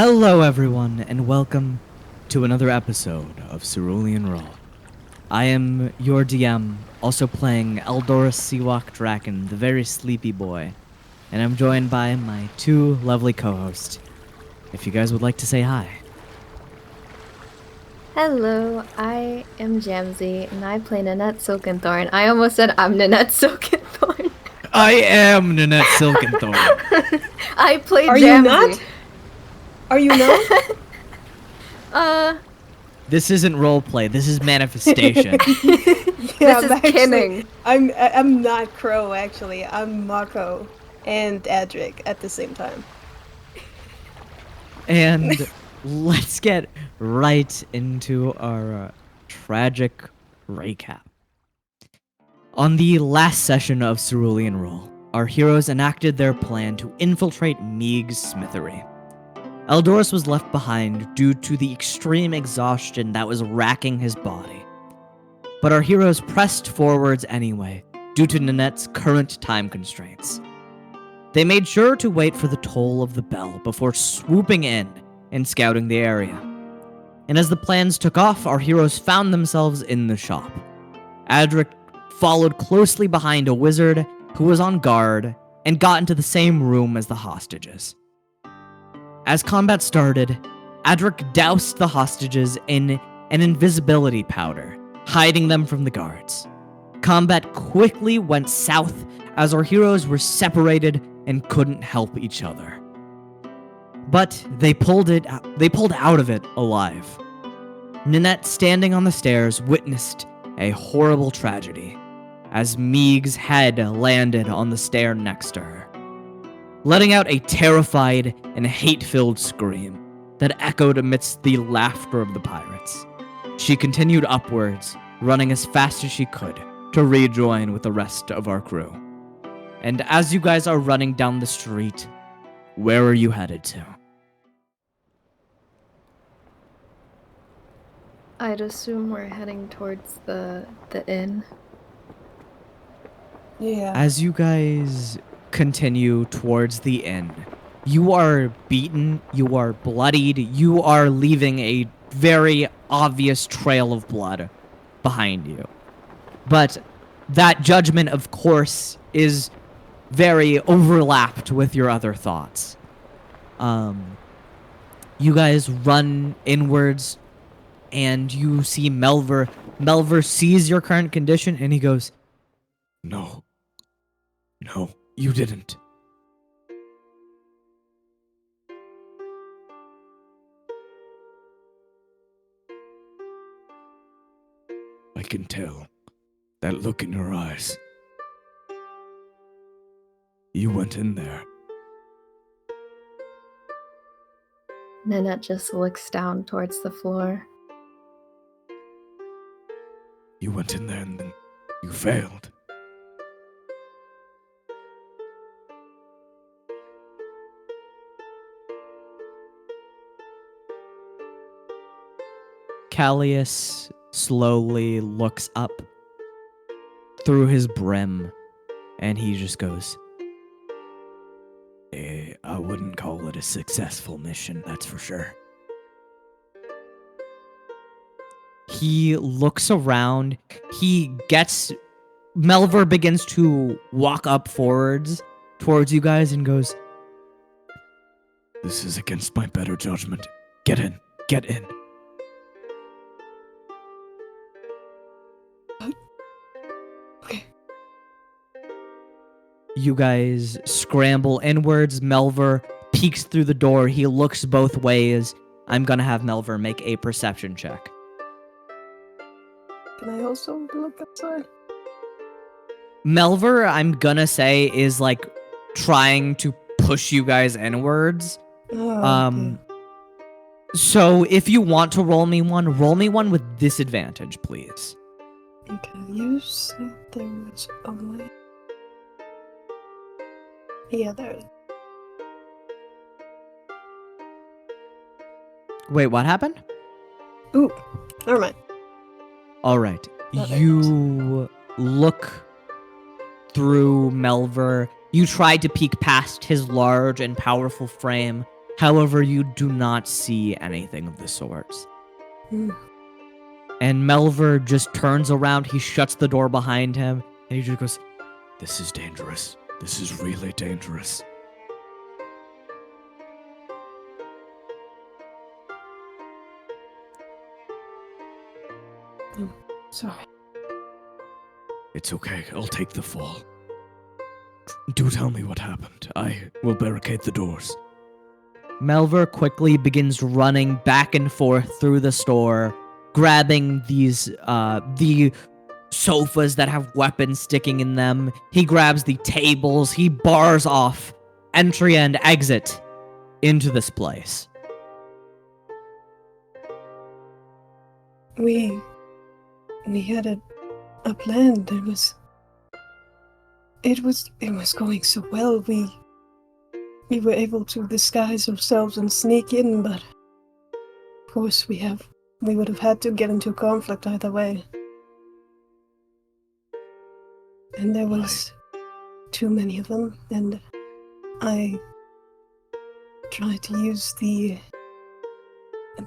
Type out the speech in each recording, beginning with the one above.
Hello everyone, and welcome to another episode of Cerulean Roll. I am your DM, also playing Eldorus Seawalk Draken, the very sleepy boy, and I'm joined by my two lovely co-hosts. If you guys would like to say hi. Hello, I am Jamsey, and I play Nanette Silkenthorn. I almost said I'm Nanette Silkenthorn. I am Nanette Silkenthorn. I play Are Jamsey. you not? Are you not? This isn't roleplay, this is manifestation. Yeah, This is kidding. I'm not Crow actually. I'm Mako and Adric at the same time. And let's get right into our tragic recap. On the last session of Cerulean Roll, our heroes enacted their plan to infiltrate Meeg's smithery. Eldorus was left behind due to the extreme exhaustion that was racking his body. But our heroes pressed forwards anyway, due to Nanette's current time constraints. They made sure to wait for the toll of the bell before swooping in and scouting the area. And as the plans took off, our heroes found themselves in the shop. Adric followed closely behind a wizard who was on guard and got into the same room as the hostages. As combat started, Adric doused the hostages in an invisibility powder, hiding them from the guards. Combat quickly went south as our heroes were separated and couldn't help each other. But they pulled out of it alive. Nanette, standing on the stairs, witnessed a horrible tragedy as Meeg's head landed on the stair next to her, letting out a terrified and hate-filled scream that echoed amidst the laughter of the pirates. She continued upwards, running as fast as she could to rejoin with the rest of our crew. And as you guys are running down the street, where are you headed to? I'd assume we're heading towards the inn. Yeah. As you guys continue towards the inn, you are beaten, you are bloodied, you are leaving a very obvious trail of blood behind you. But that judgment, of course, is very overlapped with your other thoughts. You guys run inwards, and you see Melver. Melver sees your current condition, and he goes, No, you didn't. I can tell. That look in your eyes. You went in there. Nanette just looks down towards the floor. You went in there and then you failed. Callius slowly looks up through his brim, and he just goes, I wouldn't call it a successful mission, that's for sure. He looks around. Melver begins to walk up forwards towards you guys and goes, This is against my better judgment. Get in. Okay. You guys scramble inwards. Melver peeks through the door. He looks both ways. I'm gonna have Melver make a perception check. Can I also look outside? Melver, I'm gonna say, is like trying to push you guys inwards. Oh, okay. So if you want to roll me one with disadvantage, please. Okay, you said there was a way. Yeah, there is. Wait, what happened? Ooh, never mind. All right. That You look through Melver. You tried to peek past his large and powerful frame However, you do not see anything of the sort. Hmm. And Melver just turns around, he shuts the door behind him, and he just goes, "This is dangerous. This is really dangerous." Sorry. It's okay, I'll take the fall. Do tell me what happened. I will barricade the doors. Melver quickly begins running back and forth through the store, grabbing the sofas that have weapons sticking in them. He grabs the tables, he bars off entry and exit into this place. We had a plan. It was going so well. We were able to disguise ourselves and sneak in, but of course we would have had to get into conflict either way. And there was too many of them, and I tried to use the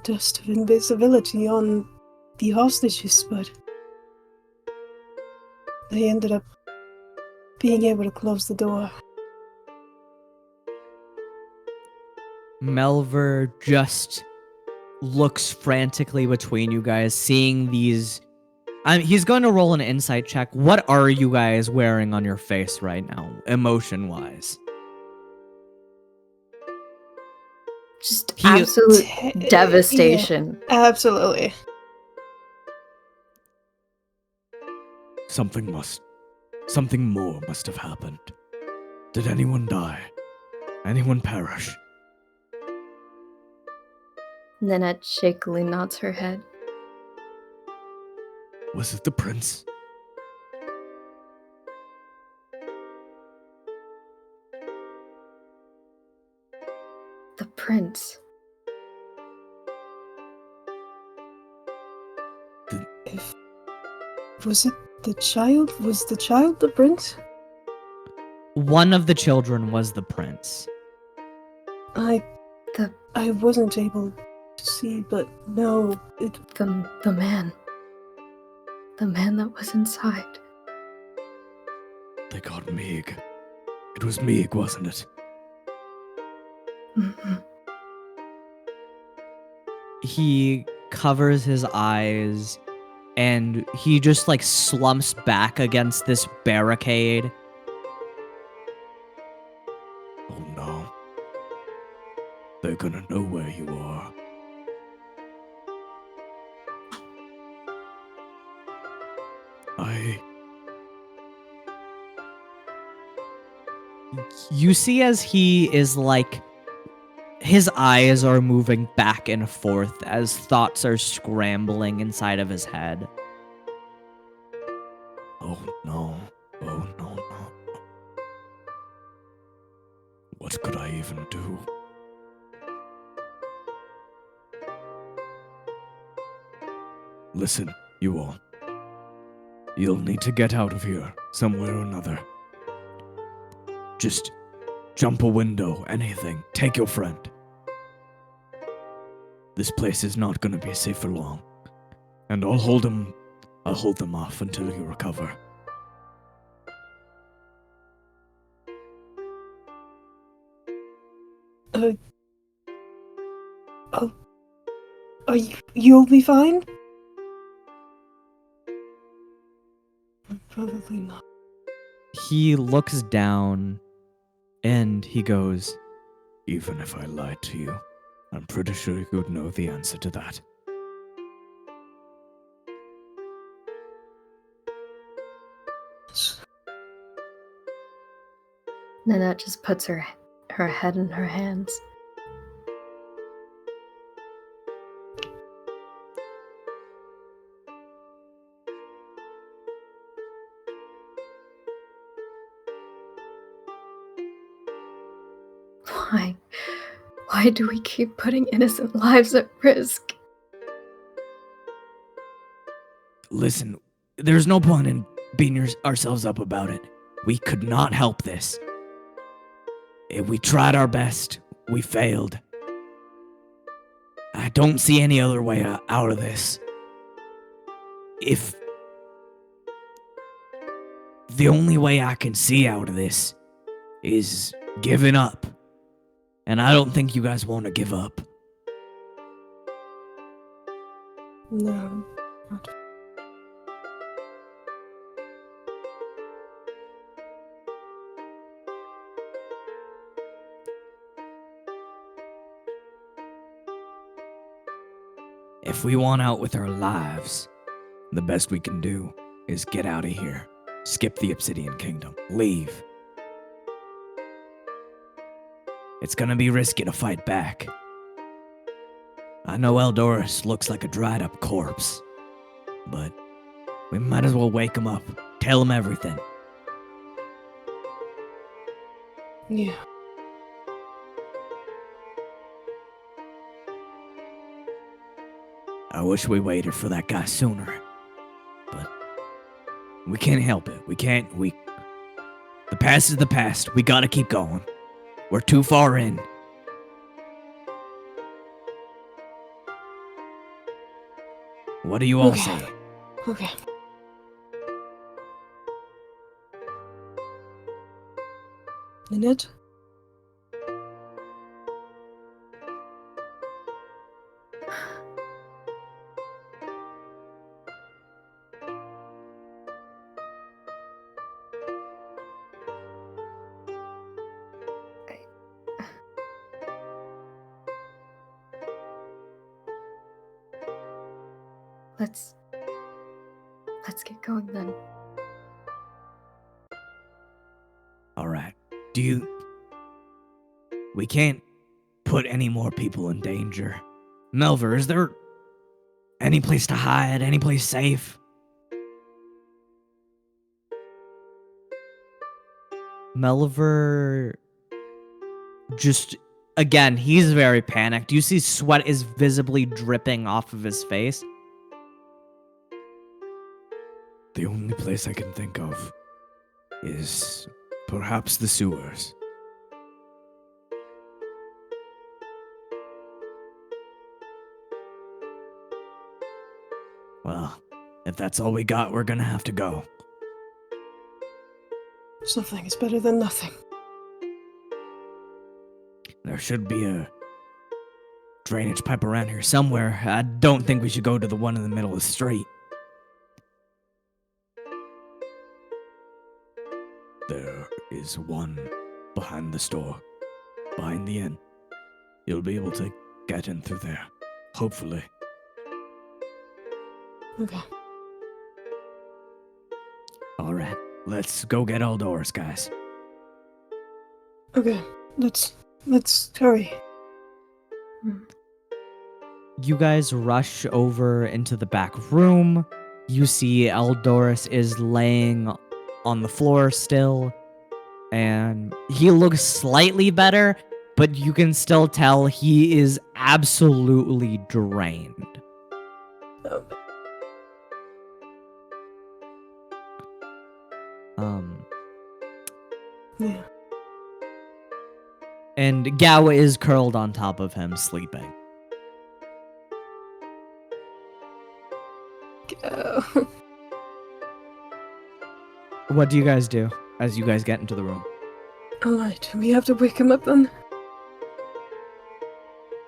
dust of invisibility on the hostages, but they ended up being able to close the door. Melver just looks frantically between you guys, seeing these. He's going to roll an insight check. What are you guys wearing on your face right now, emotion-wise? Just absolute devastation. Yeah, absolutely. Something more must have happened. Did anyone die? Anyone perish? Nanette shakily nods her head. Was it the prince? The prince. Was it the child? Was the child the prince? One of the children was the prince. I wasn't able to see, but no, the man. The man that was inside. They got Meeg. It was Meeg, wasn't it? Mm-hmm. He covers his eyes and he just like slumps back against this barricade. Oh no. They're gonna know where you are. You see as he is like, his eyes are moving back and forth as thoughts are scrambling inside of his head. Oh no. Oh no, no. What could I even do? Listen, you all. You'll need to get out of here, somewhere or another. Just jump a window, anything. Take your friend. This place is not gonna be safe for long. And I'll hold them off until you recover. You'll be fine? Probably not. He looks down and he goes, "Even if I lied to you, I'm pretty sure you would know the answer to that." Nanette just puts her head in her hands. Why do we keep putting innocent lives at risk? Listen, there's no point in beating ourselves up about it. We could not help this. We tried our best. We failed. I don't see any other way out of this. If the only way I can see out of this is giving up. And I don't think you guys want to give up. No. Not. If we want out with our lives, the best we can do is get out of here. Skip the Obsidian Kingdom. Leave. It's gonna be risky to fight back. I know Eldoris looks like a dried up corpse, but we might as well wake him up. Tell him everything. Yeah. I wish we waited for that guy sooner, but we can't help it. The past is the past. We gotta keep going. We're too far in. What do you all say? Okay. Nanette? Let's get going then. All right. We can't put any more people in danger. Melver, is there any place to hide? Any place safe? Melver just, again, he's very panicked. You see sweat is visibly dripping off of his face. The only place I can think of is perhaps the sewers. Well, if that's all we got, we're gonna have to go. Something is better than nothing. There should be a drainage pipe around here somewhere. I don't think we should go to the one in the middle of the street. There is one behind the store, behind the inn. You'll be able to get in through there, hopefully. Okay. All right, let's go get Eldoris, guys. Okay. Let's hurry. You guys rush over into the back room. You see Eldoris is laying on the floor still, and he looks slightly better, but you can still tell he is absolutely drained. Oh. Yeah. And Gawa is curled on top of him, sleeping. Go. What do you guys do as you guys get into the room? Alright, we have to wake him up then?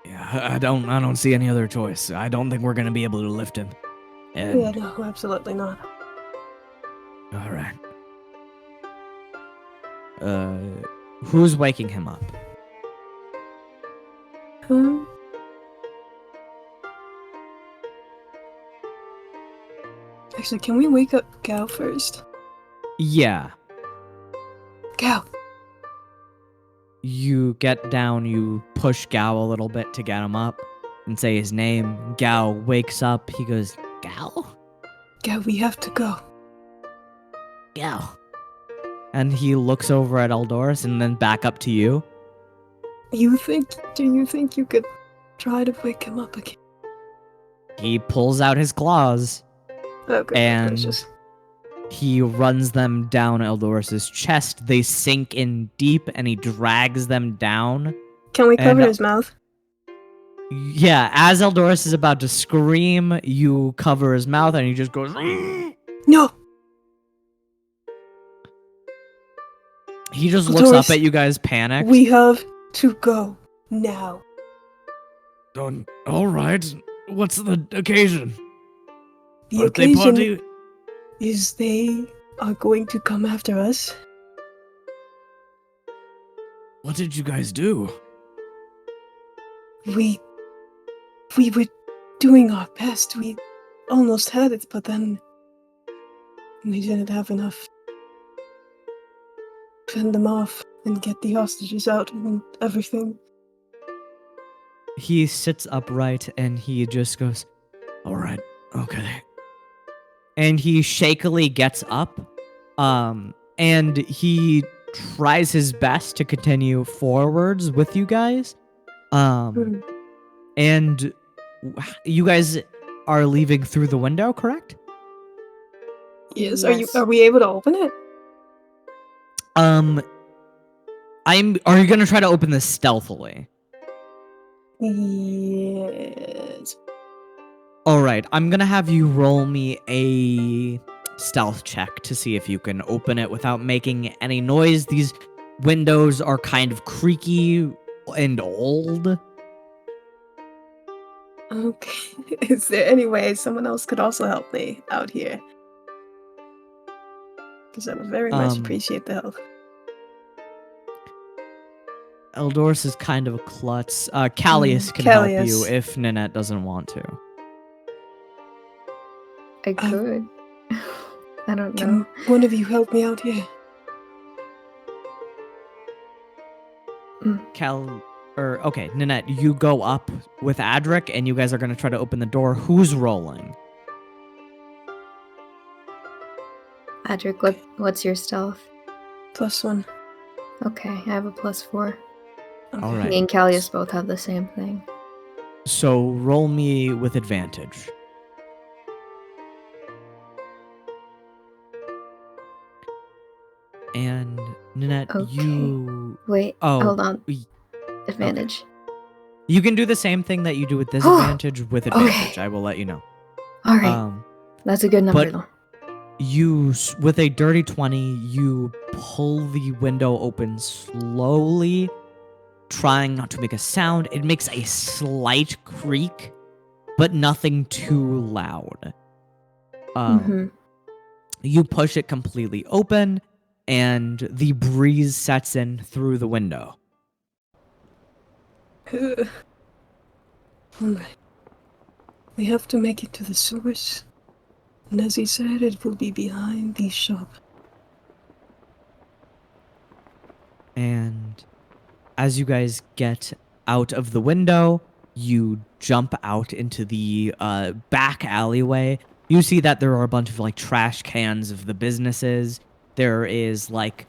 Yeah, I don't see any other choice. I don't think we're gonna be able to lift him. And, Yeah, no, absolutely not. all right. Who's waking him up? Actually, can we wake up Gal first? Yeah. Gal! You get down, you push Gao a little bit to get him up and say his name. Gao wakes up. He goes, Gao? Gal, we have to go. Gao. And he looks over at Eldoris and then back up to you. Do you think you could try to wake him up again? He pulls out his claws. Okay, And gracious. he runs them down Eldoris's chest. They sink in deep and he drags them down. Can we cover and- his mouth? Yeah, as Eldoris is about to scream, you cover his mouth and he just goes. No! He just looks up Eldoris, at you guys, panicked. we have to go now. All right. What's the occasion? The Birthday occasion party? is they are going to come after us. What did you guys do? We were doing our best. We almost had it, but then we didn't have enough. Fend them off and get the hostages out and everything. He sits upright and he just goes, all right, okay. And he shakily gets up, and he tries his best to continue forwards with you guys. And you guys are leaving through the window, correct? Yes. Yes. Are we able to open it? Are you gonna try to open this stealthily? Yes. All right, I'm gonna have you roll me a stealth check to see if you can open it without making any noise. These windows are kind of creaky and old. Okay. Is there any way someone else could also help me out here? Because I would very much appreciate the help. Eldoris is kind of a klutz. Callius can help you Callius. if Ninette doesn't want to. I could. I don't Can know. one of you help me out here? Okay, Ninette, you go up with Adric, and you guys are gonna try to open the door. Who's rolling? Adric, what's your stealth? +1. Okay, I have a +4. Okay. All right. Me and Callius both have the same thing. So roll me with advantage. And Ninette, Okay. you Wait, Oh, hold on. we- Advantage. you can do the same thing that you do with disadvantage with Okay. advantage. I will let you know. All right, that's a good number but- though. With a dirty 20, you pull the window open slowly, trying not to make a sound. It makes a slight creak, but nothing too loud. You push it completely open, and the breeze sets in through the window. Alright. We have to make it to the source. And as he said, it will be behind the shop. And as you guys get out of the window, you jump out into the back alleyway. You see that there are a bunch of like trash cans of the businesses. There is like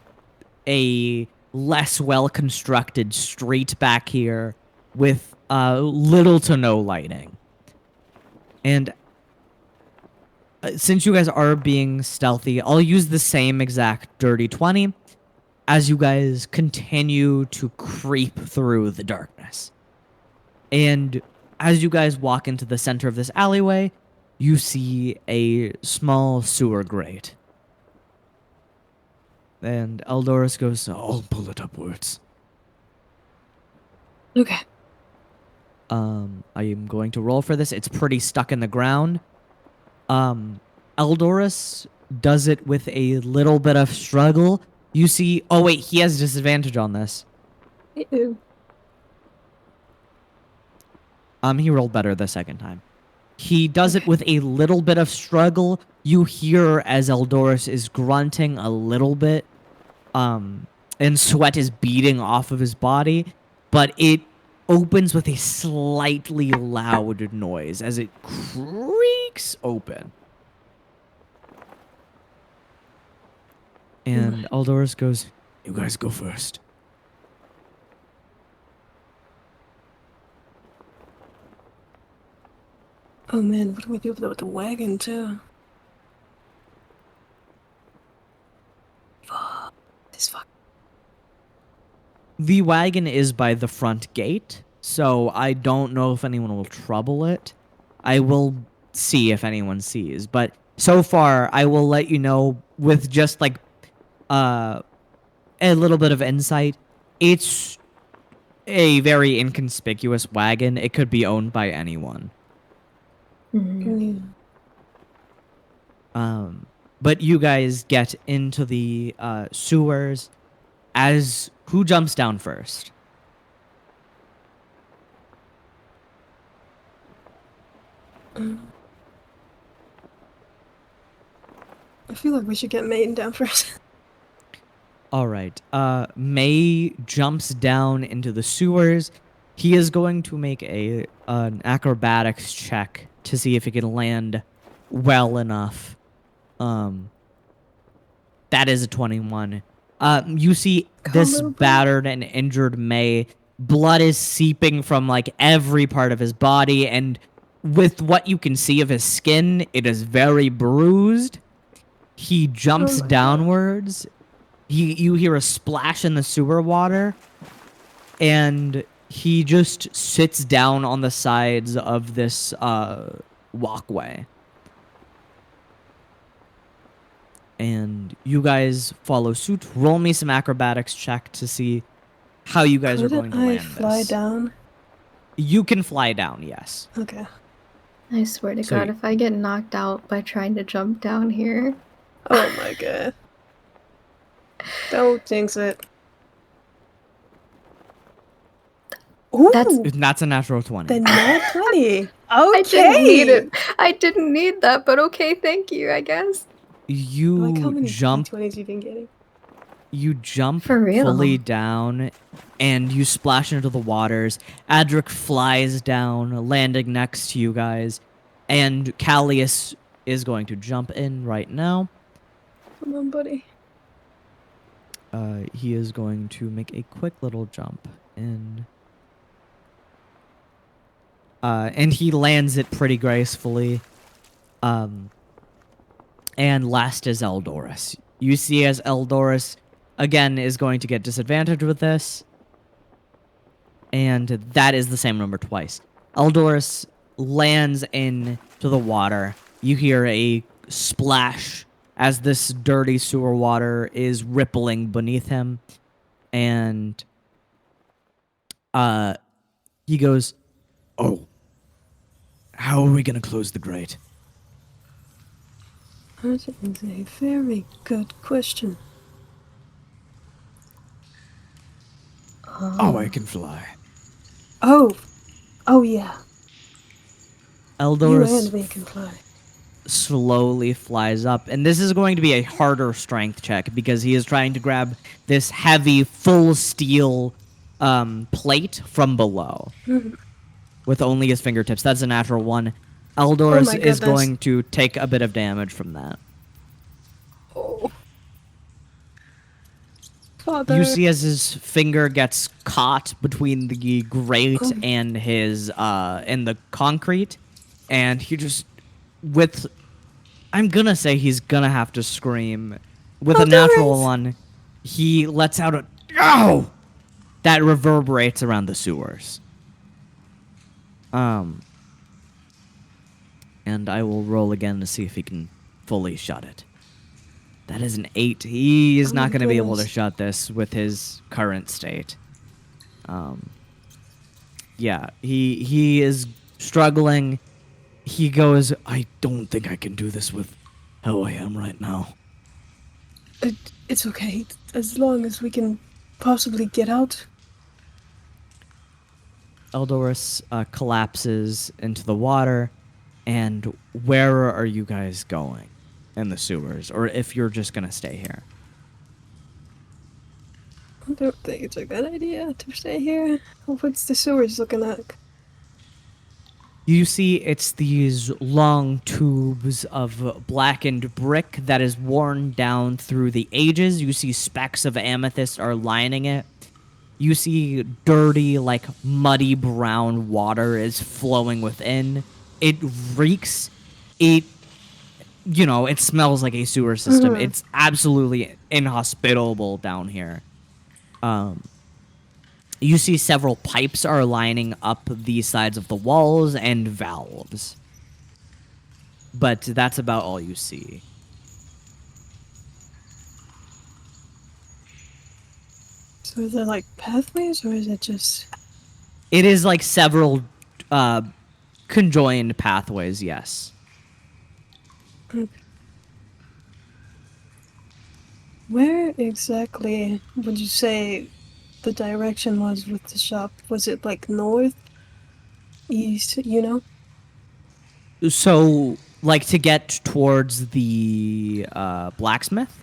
a less well constructed street back here with little to no lighting. And since you guys are being stealthy, I'll use the same exact dirty 20 as you guys continue to creep through the darkness. And as you guys walk into the center of this alleyway, you see a small sewer grate. And Eldoris goes, I'll pull it upwards. Okay. I am going to roll for this. It's pretty stuck in the ground. Eldoris does it with a little bit of struggle. You see, oh wait, he has disadvantage on this. Ew. He rolled better the second time. He does it with a little bit of struggle. You hear as Eldoris is grunting a little bit, and sweat is beading off of his body, but it opens with a slightly loud noise as it creaks open. And Eldoris goes, you guys go first. Oh man, what do we do with the wagon too? Fuck. This fuck. The wagon is by the front gate, So I don't know if anyone will trouble it. I will see if anyone sees. But so far, I will let you know with just like a little bit of insight. It's a very inconspicuous wagon. It could be owned by anyone. Mhm. Yeah. But you guys get into the sewers. As who jumps down first? I feel like we should get Maiden down first. All right. May jumps down into the sewers. He is going to make an acrobatics check to see if he can land well enough. That is a 21. You see Come, this little boy. battered and injured May. Blood is seeping from like every part of his body, and with what you can see of his skin, it is very bruised. He jumps Oh my God. downwards. You hear a splash in the sewer water, and he just sits down on the sides of this walkway. And you guys follow suit. Roll me some acrobatics check to see how you guys are going Couldn't to I land fly this. down? You can fly down, yes. Okay. I swear to So God, if I get knocked out by trying to jump down here. Oh my God. Don't jinx it. Ooh, That's a natural 20. the nat 20. Okay. I didn't need it. I didn't need that, but okay, thank you, I guess. You Like how many jump d20s you been getting? you jump For real. fully down and you splash into the waters. Adric flies down, landing next to you guys. And Callius is going to jump in right now. Come on, buddy. He is going to make a quick little jump in. And he lands it pretty gracefully. And last is Eldorus. You see as Eldorus, again, is going to get disadvantage with this. And that is the same number twice. Eldorus lands into the water. You hear a splash as this dirty sewer water is rippling beneath him. And he goes, "Oh, how are we going to close the grate?" That is a very good question. Oh, I can fly. Oh. Oh, yeah. You Eldorus and me can fly. slowly flies up, and this is going to be a harder strength check because he is trying to grab this heavy, full steel plate from below with only his fingertips. That's a natural one. Eldorus my is goodness. going to take a bit of damage from that. Oh. Father. You see as his finger gets caught between the grate Oh. and his and the concrete, and he just with I'm gonna say he's gonna have to scream. With a natural Eldorus! one, he lets out a "Ow!" that reverberates around the sewers. And I will roll again to see if he can fully shut it. That is an 8. He is Oh not my going to be able to goodness. shut this with his current state. Yeah, he is struggling. He goes, "I don't think I can do this with how I am right now." It's okay. As long as we can possibly get out. Eldorus collapses into the water. And where are you guys going in the sewers? Or if you're just going to stay here? I don't think it's a good idea to stay here. What's the sewers looking like? You see, it's these long tubes of blackened brick that is worn down through the ages. You see specks of amethyst are lining it. You see dirty, like muddy brown water is flowing within. It reeks. It smells like a sewer system. Mhm. It's absolutely inhospitable down here. You see several pipes are lining up the sides of the walls and valves. But that's about all you see. So are there like pathways, or is it just? It is like several conjoined pathways, yes. Where exactly would you say the direction was with the shop? Was it like north, east? You know? So, like to get towards the blacksmith?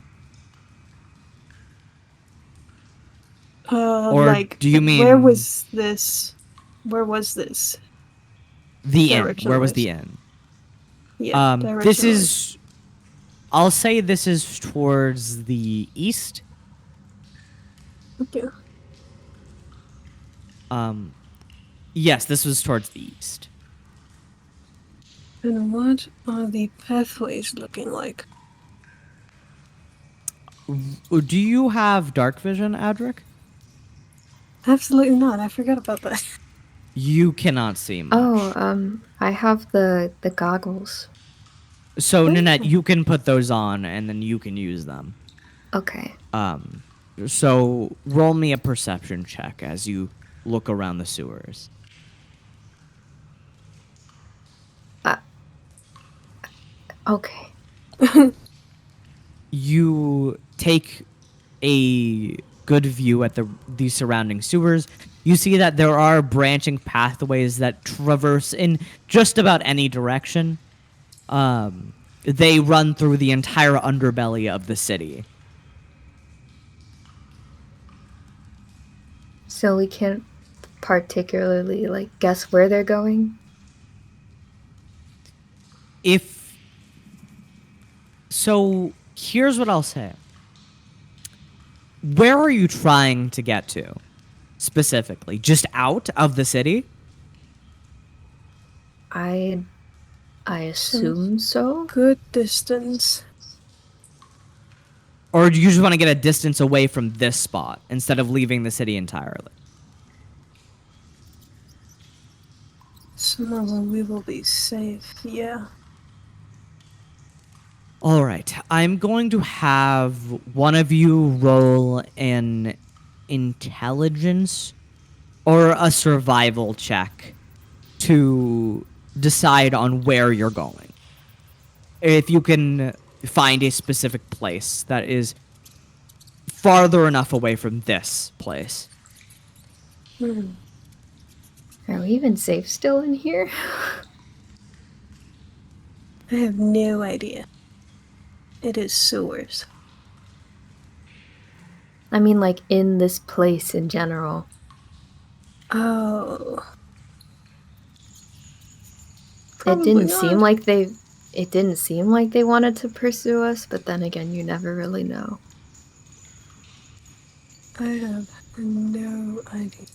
Or Like do you where mean was this? Where was this the inn? direction Where was the wise? inn? Yeah, This direction wise. is. I'll say this is towards the east. Okay. Yes, this was towards the east. And what are the pathways looking like? Do you have dark vision, Adric? Absolutely not. I forgot about that. You cannot see much. Oh, I have the goggles. So, Nanette, you can put those on and then you can use them. Okay. So, roll me a perception check as you look around the sewers. Okay. You take a good view at the surrounding sewers. You see that there are branching pathways that traverse in just about any direction. They run through the entire underbelly of the city. So we can't particularly like guess where they're going? If so, here's what I'll say. Where are you trying to get to specifically? Just out of the city? I assume so. Good distance. Or do you just want to get a distance away from this spot instead of leaving the city entirely? Somewhere where we will be safe. Yeah. All right. I'm going to have one of you roll an intelligence or a survival check to decide on where you're going. If you can find a specific place that is farther enough away from this place. Are we even safe still in here? I have no idea. It is sewers. I mean, like in this place in general. Oh. It Probably didn't not. seem like they. It didn't seem like they wanted to pursue us, but then again, you never really know. I have no idea.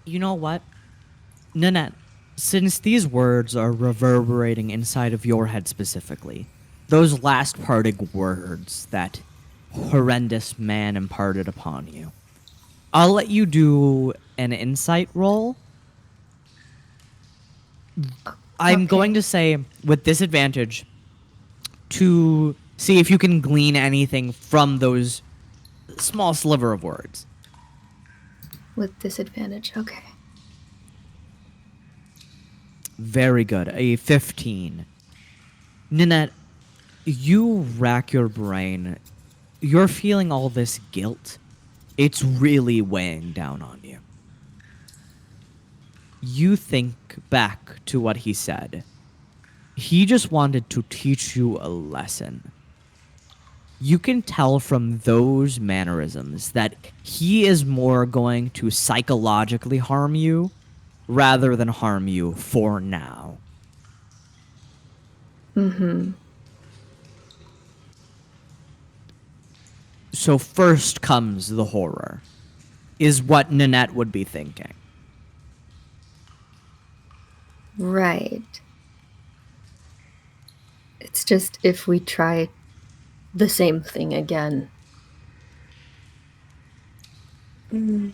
You know what? Nanette, since these words are reverberating inside of your head specifically, those last parting words that horrendous man imparted upon you, I'll let you do an insight roll. I'm Okay. going to say with disadvantage to see if you can glean anything from those small sliver of words. With disadvantage, okay. Very good. A 15. Nanette, you rack your brain. You're feeling all this guilt. It's really weighing down on you. You think back to what he said. He just wanted to teach you a lesson. You can tell from those mannerisms that he is more going to psychologically harm you rather than harm you for now. Mm-hmm. So first comes the horror, is what Nanette would be thinking. Right. It's just if we try the same thing again. Mm.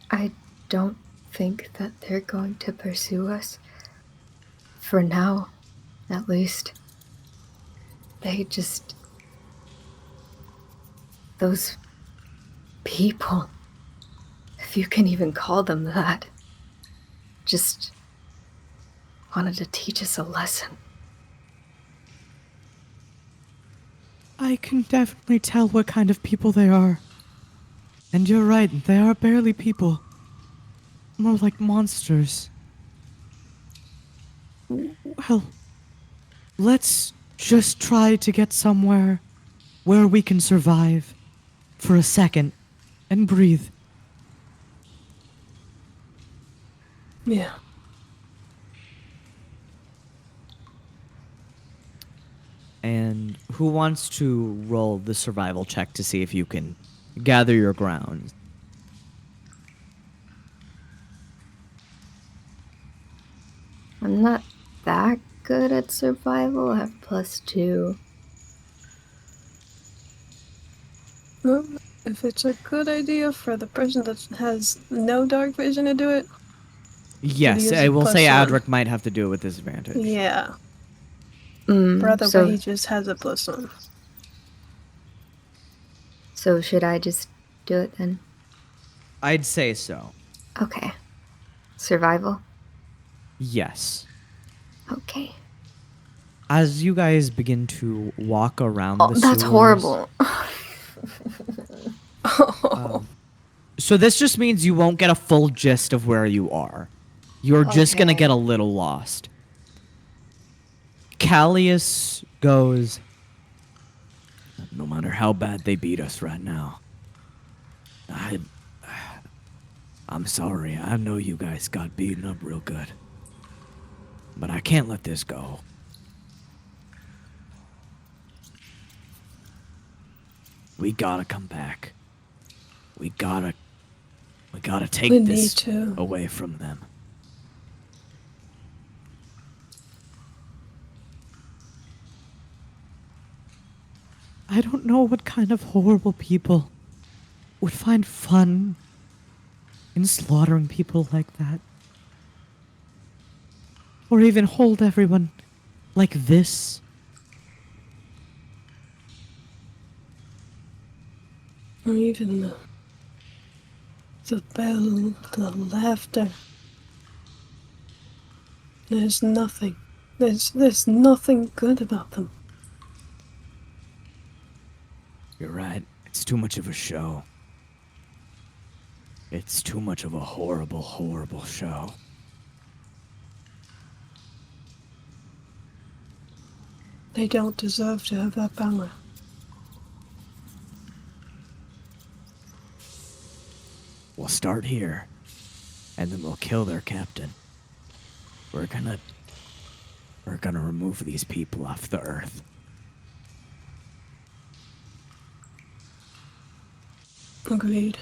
I don't think that they're going to pursue us. For now, at least. They just. Those people, if you can even call them that, just wanted to teach us a lesson. I can definitely tell what kind of people they are. And you're right, they are barely people. More like monsters. Well, let's just try to get somewhere where we can survive for a second and breathe. Yeah. And who wants to roll the survival check to see if you can gather your ground? I'm not that good at survival. I have +2. Well, if it's a good idea for the person that has no dark vision to do it, Yes, use I a will say +1. Adric might have to do it with disadvantage. Yeah. Brother, So, he just has a +1. so should I just do it then? I'd say so. Okay. Survival? Yes. Okay. As you guys begin to walk around Oh, the that's sewers, horrible. So this just means you won't get a full gist of where you are. You're just gonna get a little lost. Callius goes, no matter how bad they beat us right now, I'm sorry. I know you guys got beaten up real good. But I can't let this go. We gotta come back. We gotta take We this need to. away from them. I don't know what kind of horrible people would find fun in slaughtering people like that. Or even hold everyone like this. Or even the bell, the laughter. There's nothing. There's nothing good about them. You're right. It's too much of a show. It's too much of a horrible, horrible show. They don't deserve to have that power. We'll start here, and then we'll kill their captain. We're gonna remove these people off the earth. Agreed.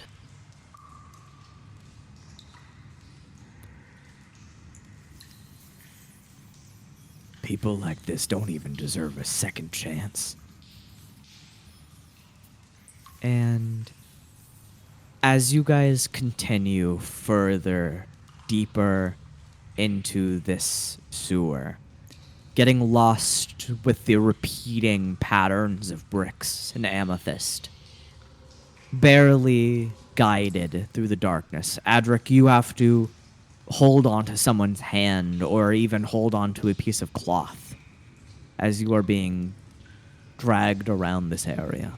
People like this don't even deserve a second chance. And as you guys continue further, deeper into this sewer, getting lost with the repeating patterns of bricks and amethyst, barely guided through the darkness, Adric, you have to hold on to someone's hand or even hold on to a piece of cloth as you are being dragged around this area.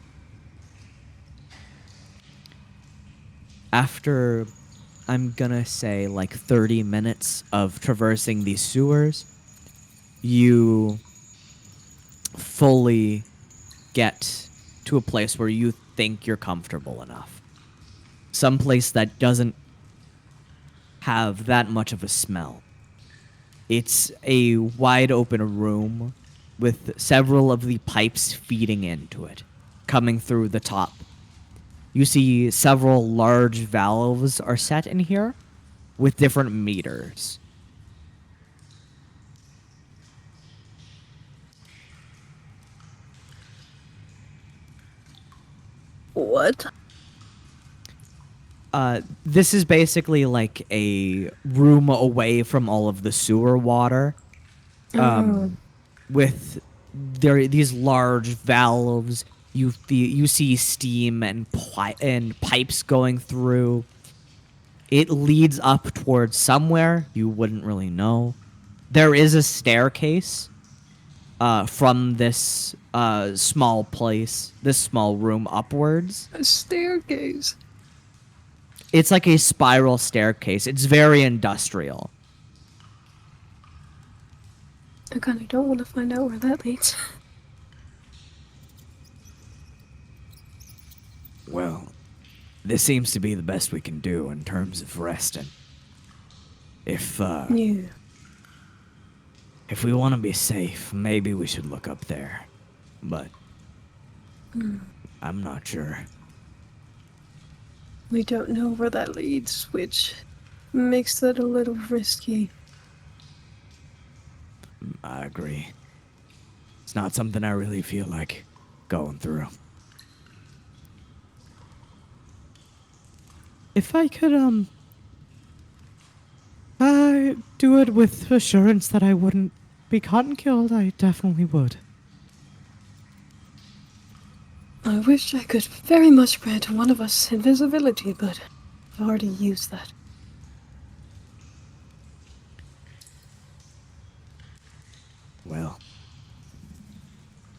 After, I'm gonna say, like 30 minutes of traversing these sewers, you fully get to a place where you think you're comfortable enough. Some place that doesn't have that much of a smell. It's a wide open room with several of the pipes feeding into it, coming through the top. You see several large valves are set in here with different meters. What? This is basically like a room away from all of the sewer water. With these large valves, you see steam and pipes going through. It leads up towards somewhere you wouldn't really know. There is a staircase from this small place, this small room upwards. A staircase. It's like a spiral staircase. It's very industrial. I kind of don't want to find out where that leads. Well, this seems to be the best we can do in terms of resting. If Yeah. if we want to be safe, maybe we should look up there. But I'm not sure. We don't know where that leads, which makes that a little risky. I agree. It's not something I really feel like going through. If I could, do it with assurance that I wouldn't be caught and killed, I definitely would. I wish I could very much grant one of us invisibility, but I've already used that. Well,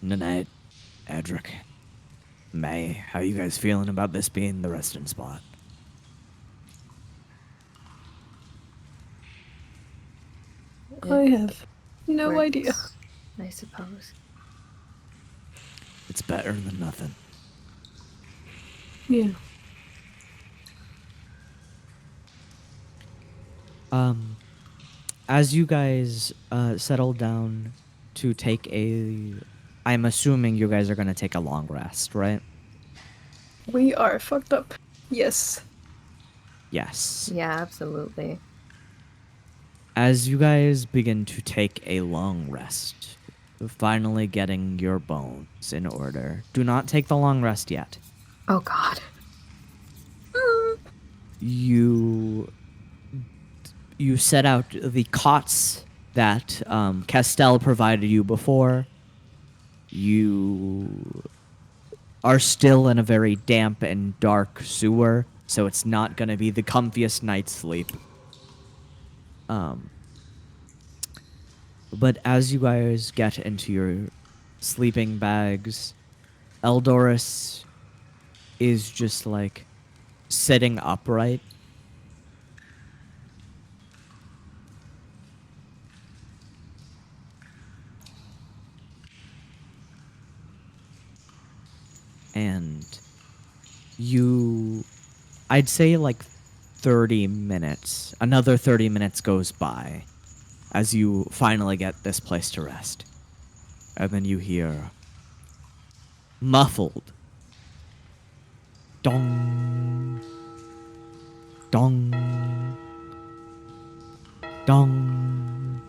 Nanette, Edric, May, how you guys feeling about this being the resting spot? I have no Works, idea. I suppose. It's better than nothing. Yeah. As you guys settle down to take I'm assuming you guys are going to take a long rest, right? We are fucked up. Yes. Yes. Yeah, absolutely. As you guys begin to take a long rest, finally getting your bones in order, do not take the long rest yet. Oh god. You set out the cots that Castell provided you before. You are still in a very damp and dark sewer, so it's not going to be the comfiest night's sleep. But as you guys get into your sleeping bags, Eldoris is just like sitting upright. And I'd say like 30 minutes, another 30 minutes goes by as you finally get this place to rest. And then you hear muffled dong, dong, dong.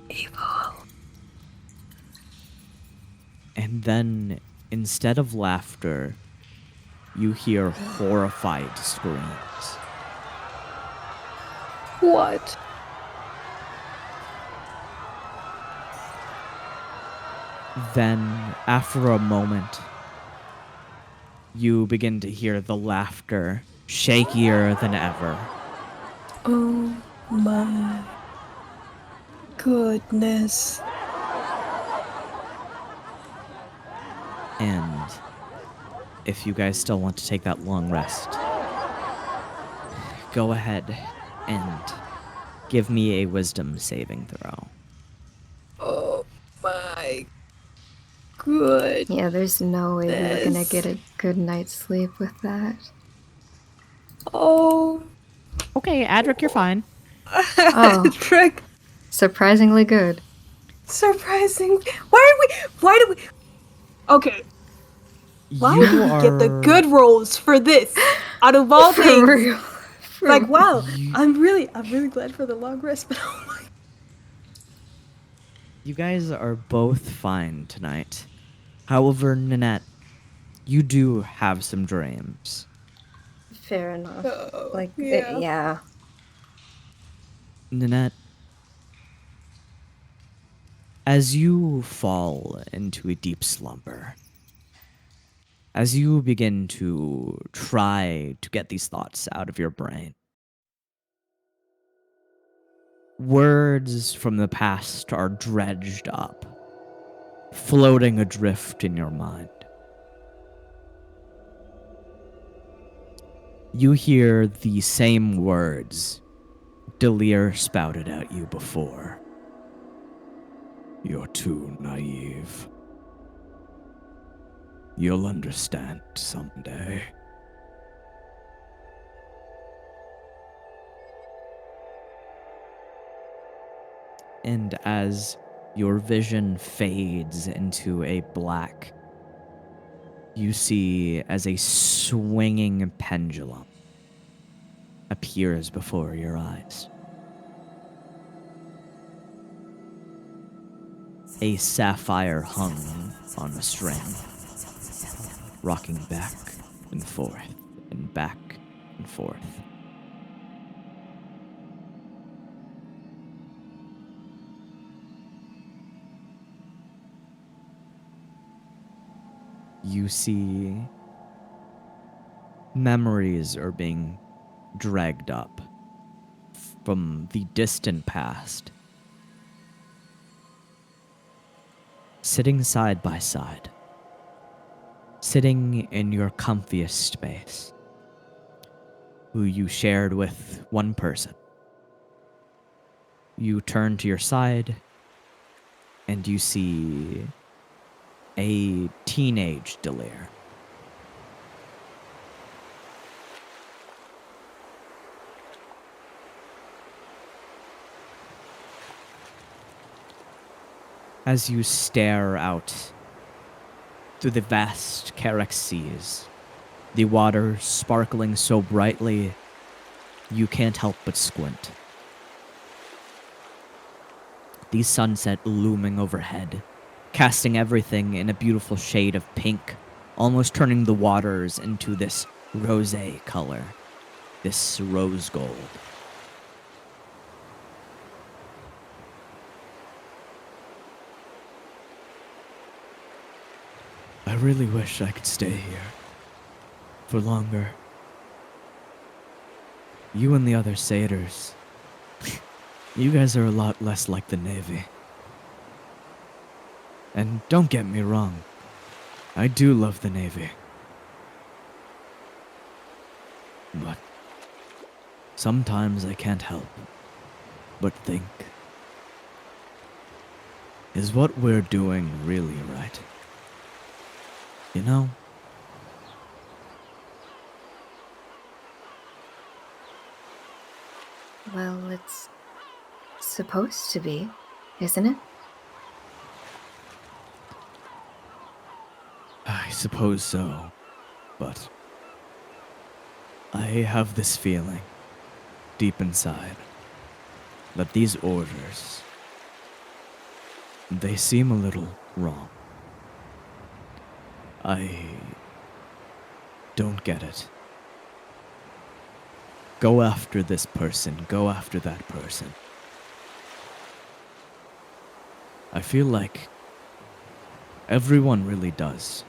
Evil. And then, instead of laughter, you hear horrified screams. What? Then, after a moment, you begin to hear the laughter shakier than ever. Oh my goodness. And if you guys still want to take that long rest, go ahead and give me a wisdom saving throw. Oh my good. Yeah, there's no way we were gonna Yes. get a good night's sleep with that. Oh. Okay, Adric, you're fine. Oh. Trick. Surprisingly good. Surprising. Why do we? Okay. Why You do we get the are- good rolls for this? Out of all For things. real. Like, wow. You- I'm really glad for the long rest, but oh my. You guys are both fine tonight. However, Nanette, you do have some dreams. Fair enough. Oh, Like, yeah. yeah. Nanette, as you fall into a deep slumber, as you begin to try to get these thoughts out of your brain, words from the past are dredged up, floating adrift in your mind. You hear the same words Delir spouted at you before. You're too naive. You'll understand someday. And as your vision fades into a black, you see as a swinging pendulum appears before your eyes. A sapphire hung on a string, rocking back and forth and back and forth. You see memories are being dragged up from the distant past, sitting side by side, sitting in your comfiest space, who you shared with one person. You turn to your side and you see a teenage Delir. As you stare out through the vast Carrick seas, the water sparkling so brightly you can't help but squint. The sunset looming overhead, casting everything in a beautiful shade of pink, almost turning the waters into this rosé color, this rose gold. I really wish I could stay here for longer. You and the other satyrs, you guys are a lot less like the Navy. And don't get me wrong, I do love the Navy. But sometimes I can't help but think, is what we're doing really right? You know? Well, it's supposed to be, isn't it? I suppose so, but I have this feeling deep inside that these orders, they seem a little wrong. I don't get it. Go after this person, go after that person. I feel like everyone really does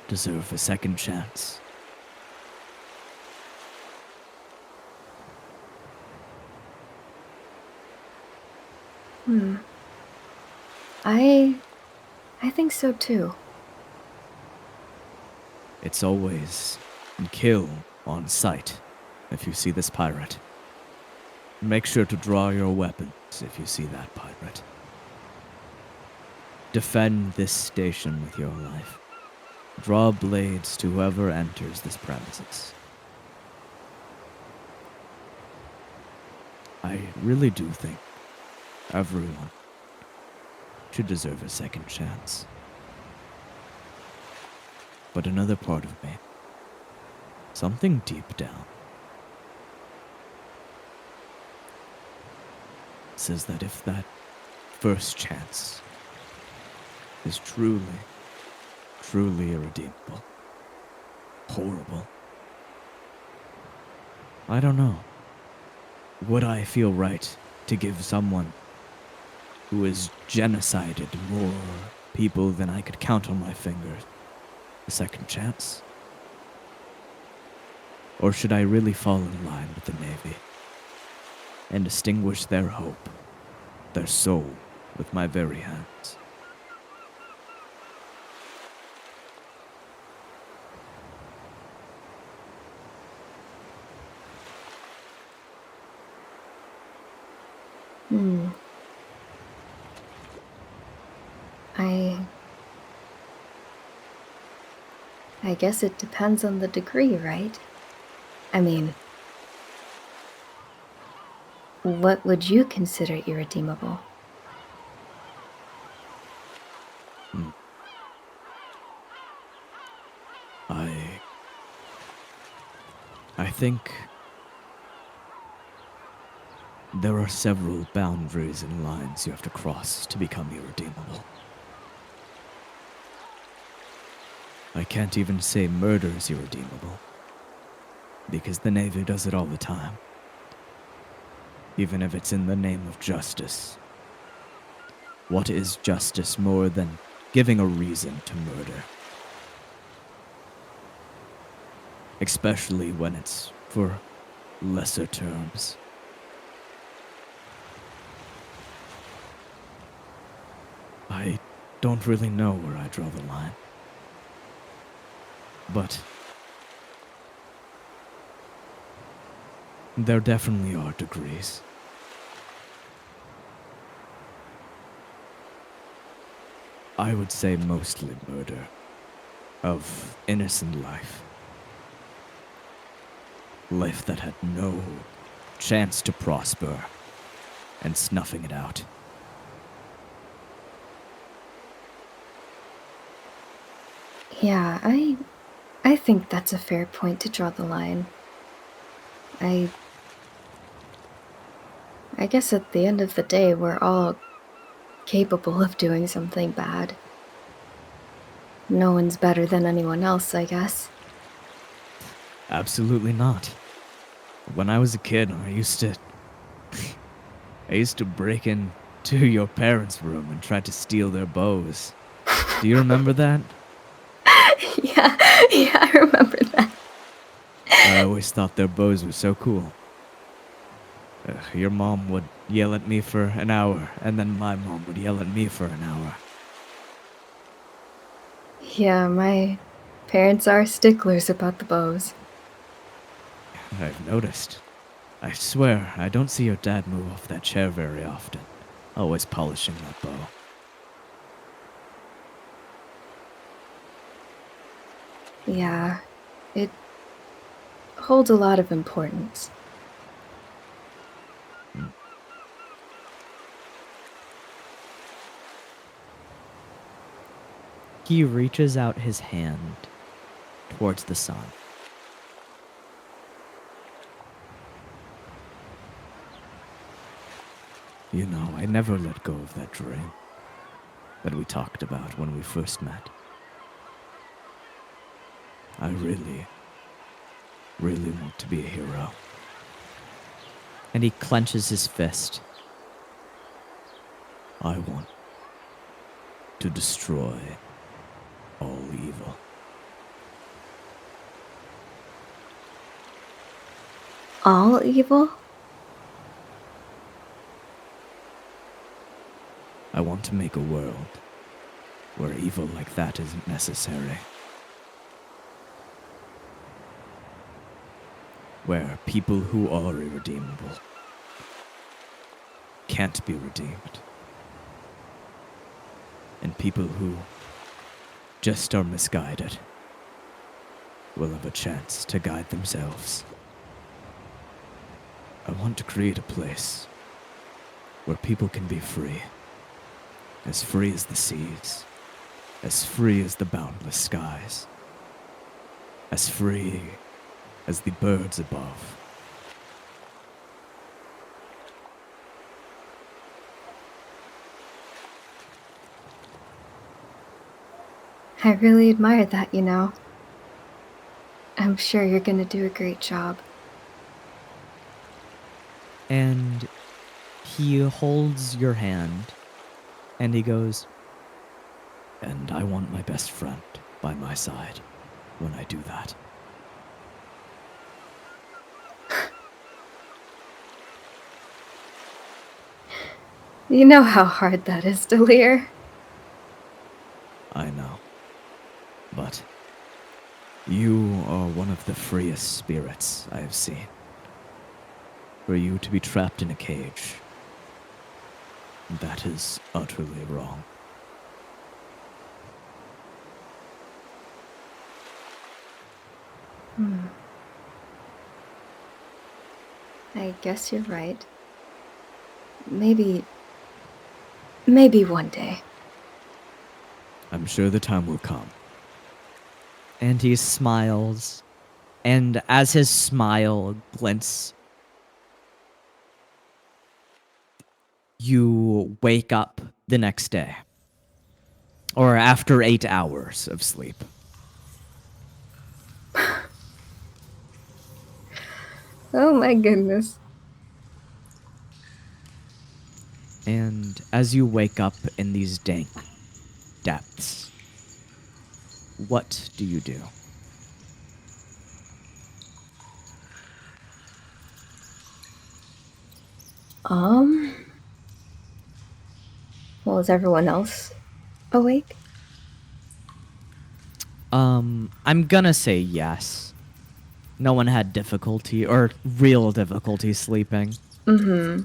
deserve a second chance. I think so too. It's always kill on sight if you see this pirate. Make sure to draw your weapons if you see that pirate. Defend this station with your life. Draw blades to whoever enters this premises. I really do think everyone to deserve a second chance. But another part of me, something deep down, says that if that first chance is truly irredeemable, horrible, I don't know. Would I feel right to give someone who has genocided more people than I could count on my fingers a second chance? Or should I really fall in line with the Navy and extinguish their hope, their soul, with my very hands? I guess it depends on the degree, right? I mean, what would you consider irredeemable? I think there are several boundaries and lines you have to cross to become irredeemable. I can't even say murder is irredeemable, because the Navy does it all the time, even if it's in the name of justice. What is justice more than giving a reason to murder? Especially when it's for lesser terms. I don't really know where I draw the line. But there definitely are degrees. I would say mostly murder of innocent life. Life that had no chance to prosper, and snuffing it out. Yeah, I think that's a fair point to draw the line. I guess at the end of the day, we're all capable of doing something bad. No one's better than anyone else, I guess. Absolutely not. When I was a kid, I used to break into your parents' room and try to steal their bows. Do you remember that? yeah, I remember that. I always thought their bows were so cool. Your mom would yell at me for an hour, and then my mom would yell at me for an hour. Yeah, my parents are sticklers about the bows. I've noticed. I swear, I don't see your dad move off that chair very often. Always polishing that bow. Yeah, it holds a lot of importance. He reaches out his hand towards the sun. You know, I never let go of that dream that we talked about when we first met. I really want to be a hero. And he clenches his fist. I want to destroy all evil. All evil? I want to make a world where evil like that isn't necessary. Where people who are irredeemable can't be redeemed. And people who just are misguided will have a chance to guide themselves. I want to create a place where people can be free, as free as the seas, as free as the boundless skies, as free as the birds above. I really admire that, you know. I'm sure you're gonna do a great job. And he holds your hand and he goes, and I want my best friend by my side when I do that. You know how hard that is, Delir. I know. But you are one of the freest spirits I have seen. For you to be trapped in a cage, that is utterly wrong. I guess you're right. Maybe one day. I'm sure the time will come. And he smiles, and as his smile glints, you wake up the next day. Or after 8 hours of sleep. Oh my goodness. And as you wake up in these dank depths, what do you do? Well, is everyone else awake? I'm gonna say yes. No one had difficulty, or real difficulty sleeping. Mm-hmm.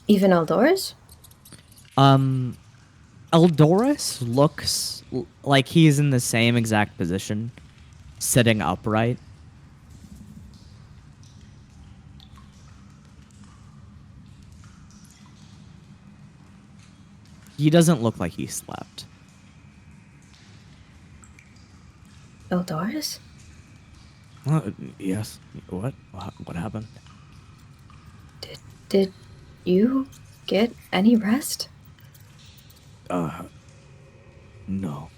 Even outdoors? Eldoris looks like he's in the same exact position, sitting upright. He doesn't look like he slept. Outdoors? Yes. What? What happened? Did you get any rest? No.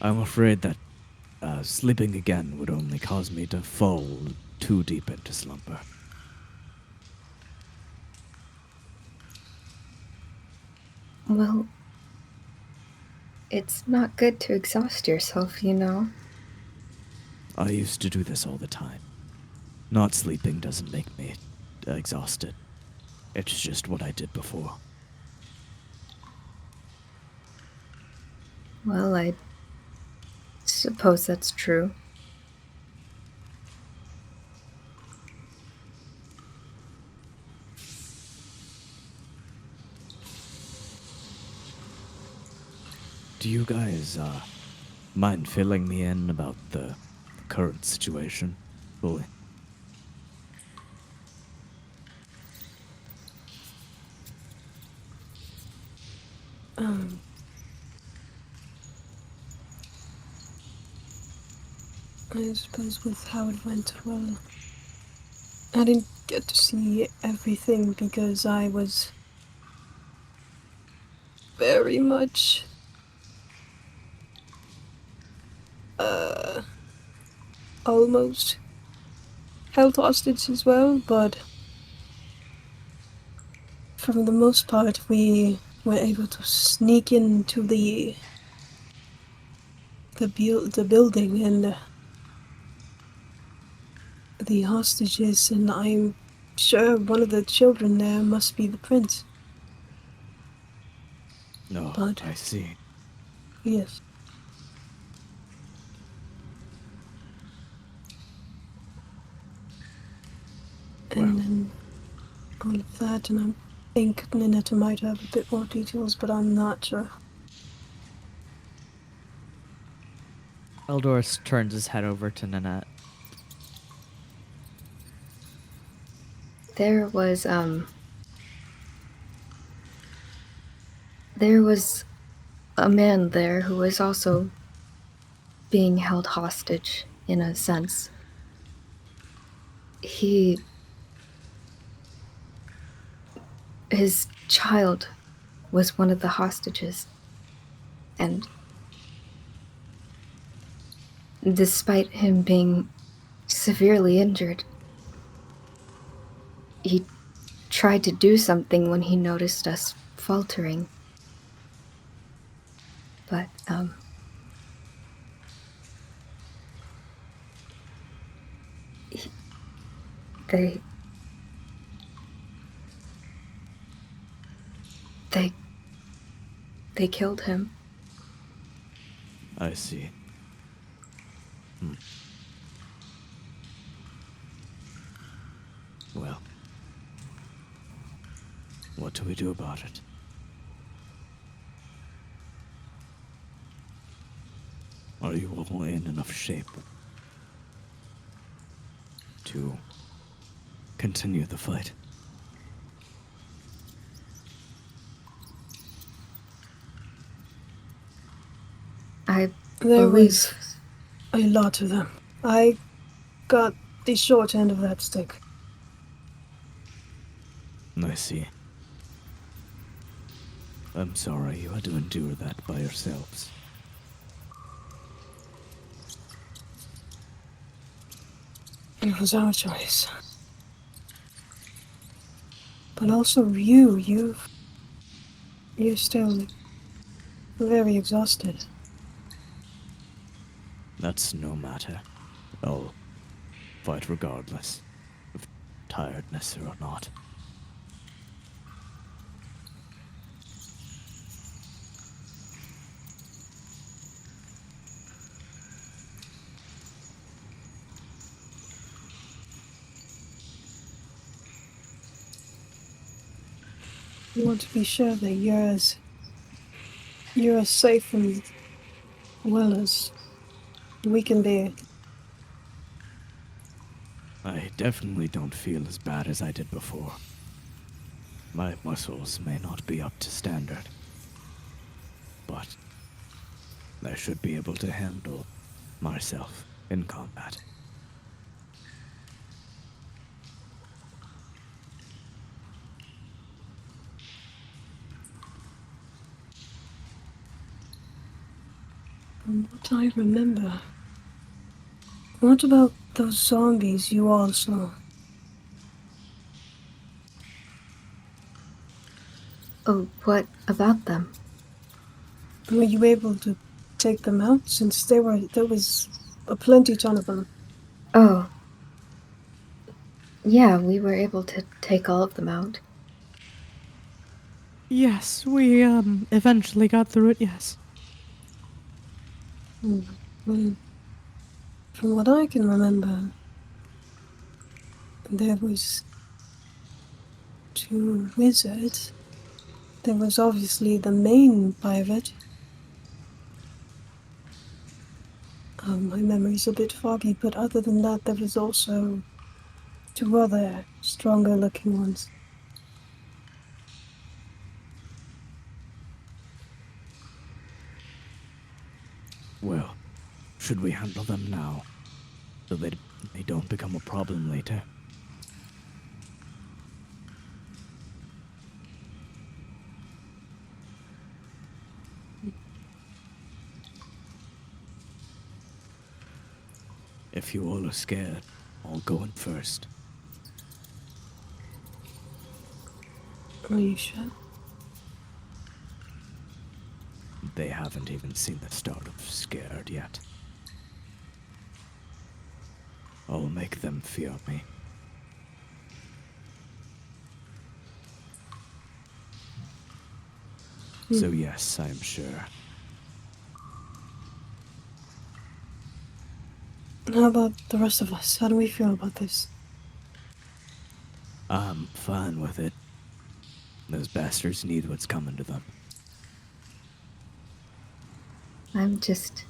I'm afraid that sleeping again would only cause me to fall too deep into slumber. Well, it's not good to exhaust yourself, you know. I used to do this all the time. Not sleeping doesn't make me exhausted. It's just what I did before. Well, I suppose that's true. Do you guys mind filling me in about the current situation fully? I suppose with how it went, well, I didn't get to see everything because I was very much almost held hostage as well, but for the most part we were able to sneak into the building and the hostages, and I'm sure one of the children there must be the prince. No, But I see. yes. Well. And then all of that, and I think Ninetta might have a bit more details, but I'm not sure. Eldoris turns his head over to Nanette. There was, There was a man there who was also being held hostage, in a sense. His child was one of the hostages. And despite him being severely injured, he tried to do something when he noticed us faltering. But, they killed him. I see. Well, what do we do about it? Are you all in enough shape to continue the fight? I There believe was a lot of them. I got the short end of that stick. I see. I'm sorry you had to endure that by yourselves. It was our choice. But also you're still very exhausted. That's no matter. I'll fight regardless of tiredness or not. You want to be sure that you're as safe and well as we can be. I definitely don't feel as bad as I did before. My muscles may not be up to standard, but I should be able to handle myself in combat. From what I remember. What about those zombies you all saw? Oh, what about them? Were you able to take them out since there was a plenty ton of them? Oh. Yeah, we were able to take all of them out. Yes, we eventually got through it, yes. Well, from what I can remember, there was two wizards. There was obviously the main pirate. My memory's a bit foggy, but other than that, there was also two other stronger looking ones. Well, should we handle them now, so that they don't become a problem later? If you all are scared, I'll go in first. Are you sure? They haven't even seen the start of scared yet. I'll make them fear me. So yes, I'm sure. How about the rest of us? How do we feel about this? I'm fine with it. Those bastards need what's coming to them. I'm just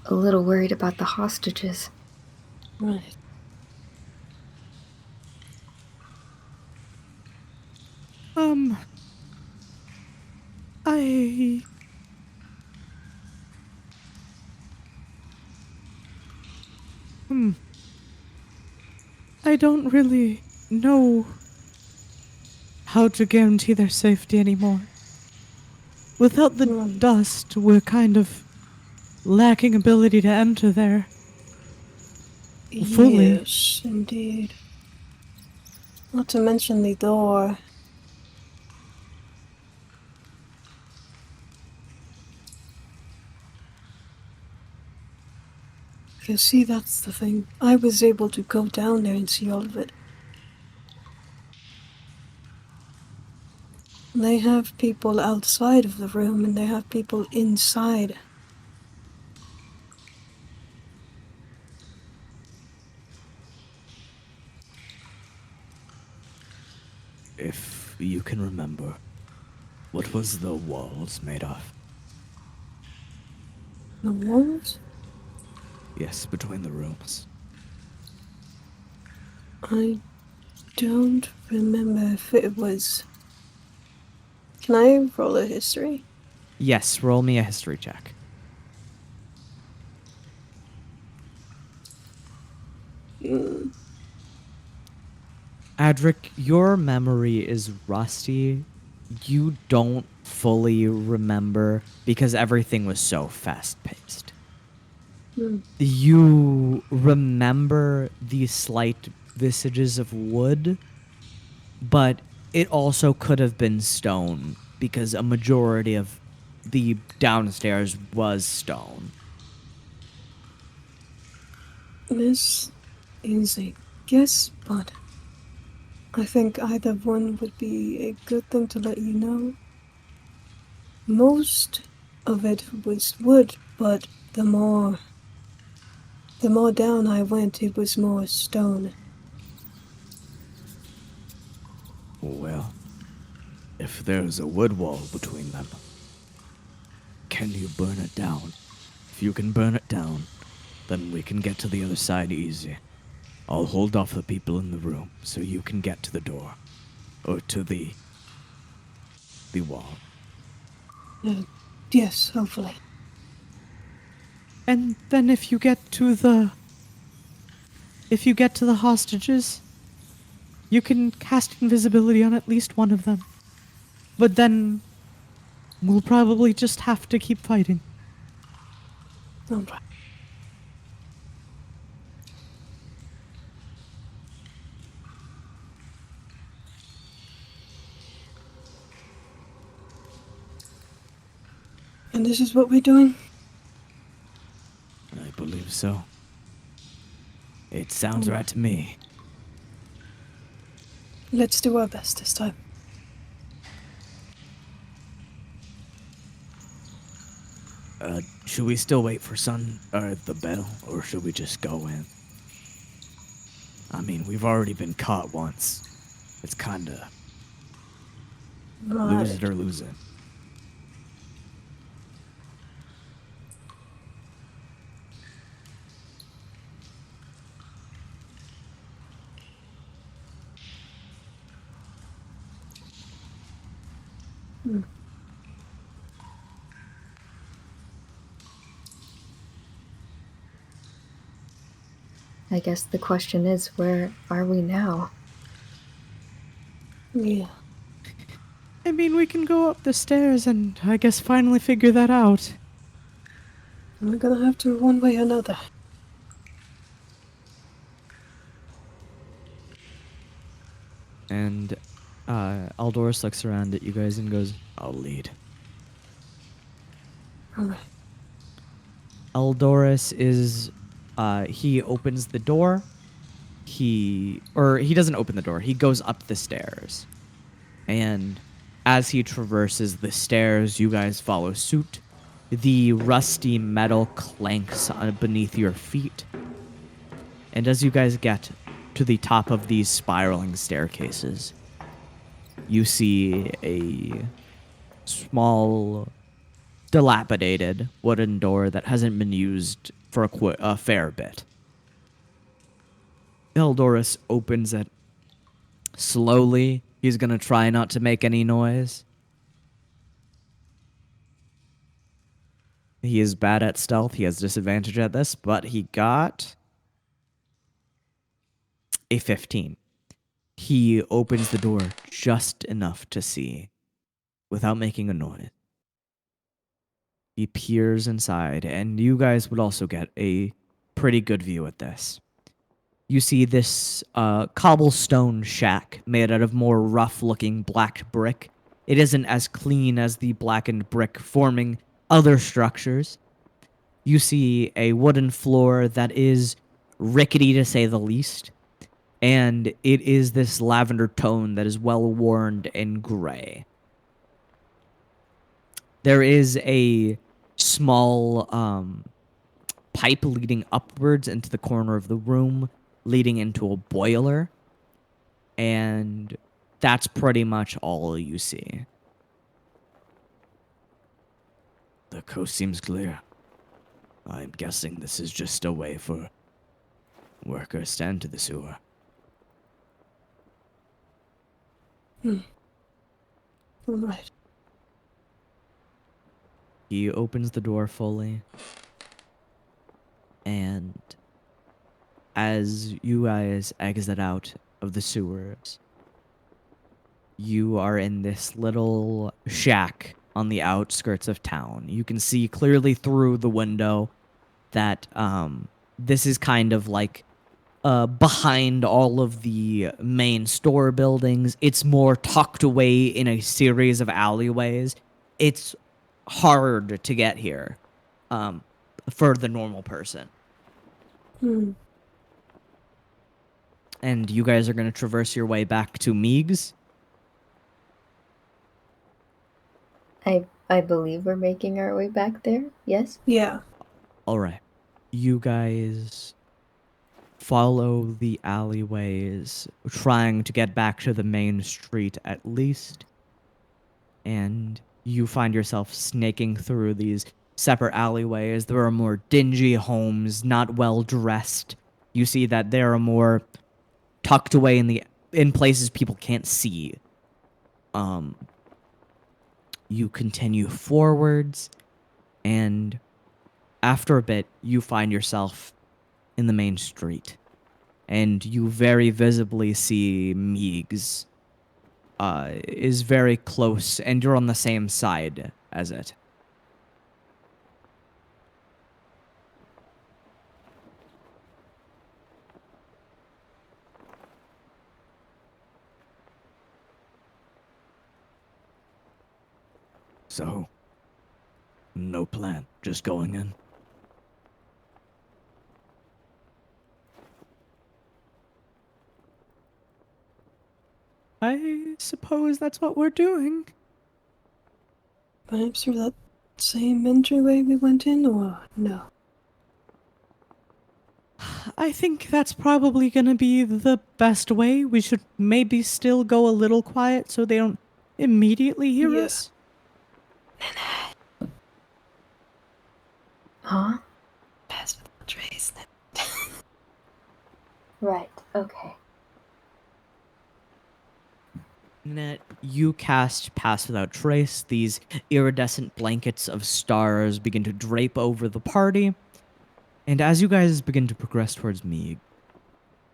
a little worried about the hostages. Right. I don't really know how to guarantee their safety anymore. Without the Right. dust, we're kind of lacking ability to enter there fully. Yes, indeed. Not to mention the door. You see, that's the thing. I was able to go down there and see all of it. They have people outside of the room and they have people inside. If you can remember, what was the walls made of? The walls? Yes, between the rooms. I don't remember if it was. Can I roll a history? Yes, roll me a history check. Mm, Adric, your memory is rusty. You don't fully remember because everything was so fast paced. mm. You remember the slight visages of wood, but it also could have been stone because a majority of the downstairs was stone. This is a guess, but I think either one would be a good thing to let you know. Most of it was wood, but the more down I went, it was more stone. Well, if there's a wood wall between them, can you burn it down? If you can burn it down, then we can get to the other side easy. I'll hold off the people in the room so you can get to the door. Or to the wall. Yes, hopefully. And then if you get to the hostages, you can cast invisibility on at least one of them. But then we'll probably just have to keep fighting. All right. And this is what we're doing? I believe so. It sounds right to me. Let's do our best this time. Should we still wait for the bell, or should we just go in? I mean, we've already been caught once. It's kinda lose it Right. or lose it. Hmm. I guess the question is, where are we now? Yeah. I mean, we can go up the stairs and I guess finally figure that out. We're gonna have to one way or another. And Aldoris looks around at you guys and goes, I'll lead. All right. Aldoris is, he opens the door. He doesn't open the door. He goes up the stairs. And as he traverses the stairs, you guys follow suit. The rusty metal clanks beneath your feet. And as you guys get to the top of these spiraling staircases, you see a small, dilapidated wooden door that hasn't been used for a fair bit. Eldoris opens it slowly. He's going to try not to make any noise. He is bad at stealth. He has disadvantage at this, but he got a 15. He opens the door just enough to see without making a noise. He peers inside, and you guys would also get a pretty good view at this. You see this cobblestone shack made out of more rough-looking black brick. It isn't as clean as the blackened brick forming other structures. You see a wooden floor that is rickety to say the least, and it is this lavender tone that is well worn and gray. There is a small pipe leading upwards into the corner of the room, leading into a boiler, and that's pretty much all you see. The coast seems clear. I'm guessing this is just a way for workers to enter the sewer. Right. He opens the door fully, and as you guys exit out of the sewers, you are in this little shack on the outskirts of town. You can see clearly through the window that this is kind of like behind all of the main store buildings. It's more tucked away in a series of alleyways. It's hard to get here for the normal person. And you guys are going to traverse your way back to Meeg's. I believe we're making our way back there. Yes. Yeah. All right. You guys follow the alleyways, trying to get back to the main street at least. And you find yourself snaking through these separate alleyways. There are more dingy homes, not well dressed. You see that there are more tucked away in places people can't see. You continue forwards, and after a bit, you find yourself in the main street, and you very visibly see Meeg's is very close, and you're on the same side as it. So, no plan, just going in. I suppose that's what we're doing. Perhaps through that same entryway we went in, or no? I think that's probably gonna be the best way. We should maybe still go a little quiet so they don't immediately hear Yeah. us. Huh? Pass without trace. Right. Okay. Net, you cast Pass Without Trace. These iridescent blankets of stars begin to drape over the party. And as you guys begin to progress towards Meeg,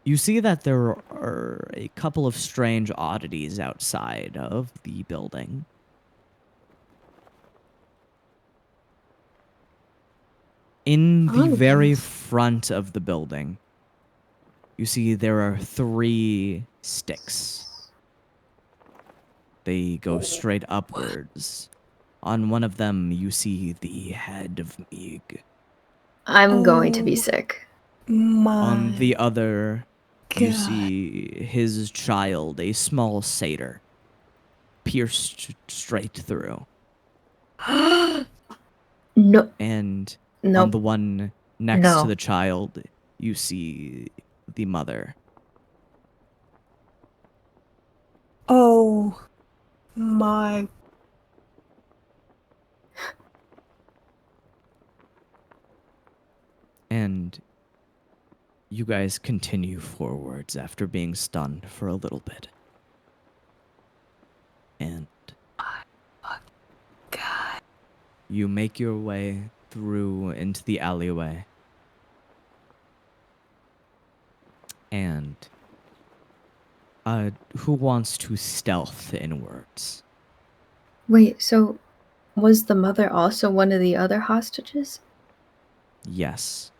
you see that there are a couple of strange oddities outside of the building. In the very Oddities? front of the building, you see there are 3 sticks. They go straight upwards. On one of them, you see the head of Meeg. I'm going to be Oh. sick. On My the other, you God. see his child, a small satyr, pierced straight through. No. And No. on the one next No. to the child, you see the mother. Oh my. And you guys continue forwards after being stunned for a little bit. And God. you make your way through into the alleyway. And Who wants to stealth inwards? Wait, so was the mother also one of the other hostages? Yes.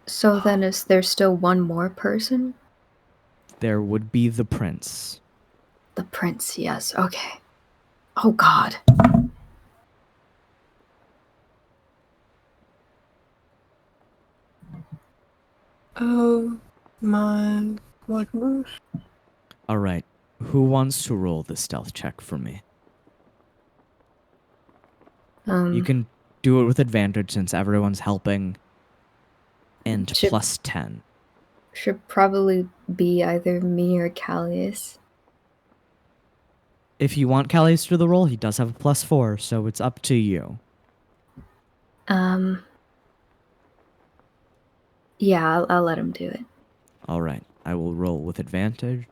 So then is there still one more person? There would be the prince. The prince, yes. Okay. Oh god. Oh my goodness. All right. Who wants to roll the stealth check for me? You can do it with advantage since everyone's helping. And Should- plus 10. should probably be either me or Callius. If you want Callius to the roll, he does have a plus 4, so it's up to you. Yeah, I'll let him do it. All right. I will roll with advantage.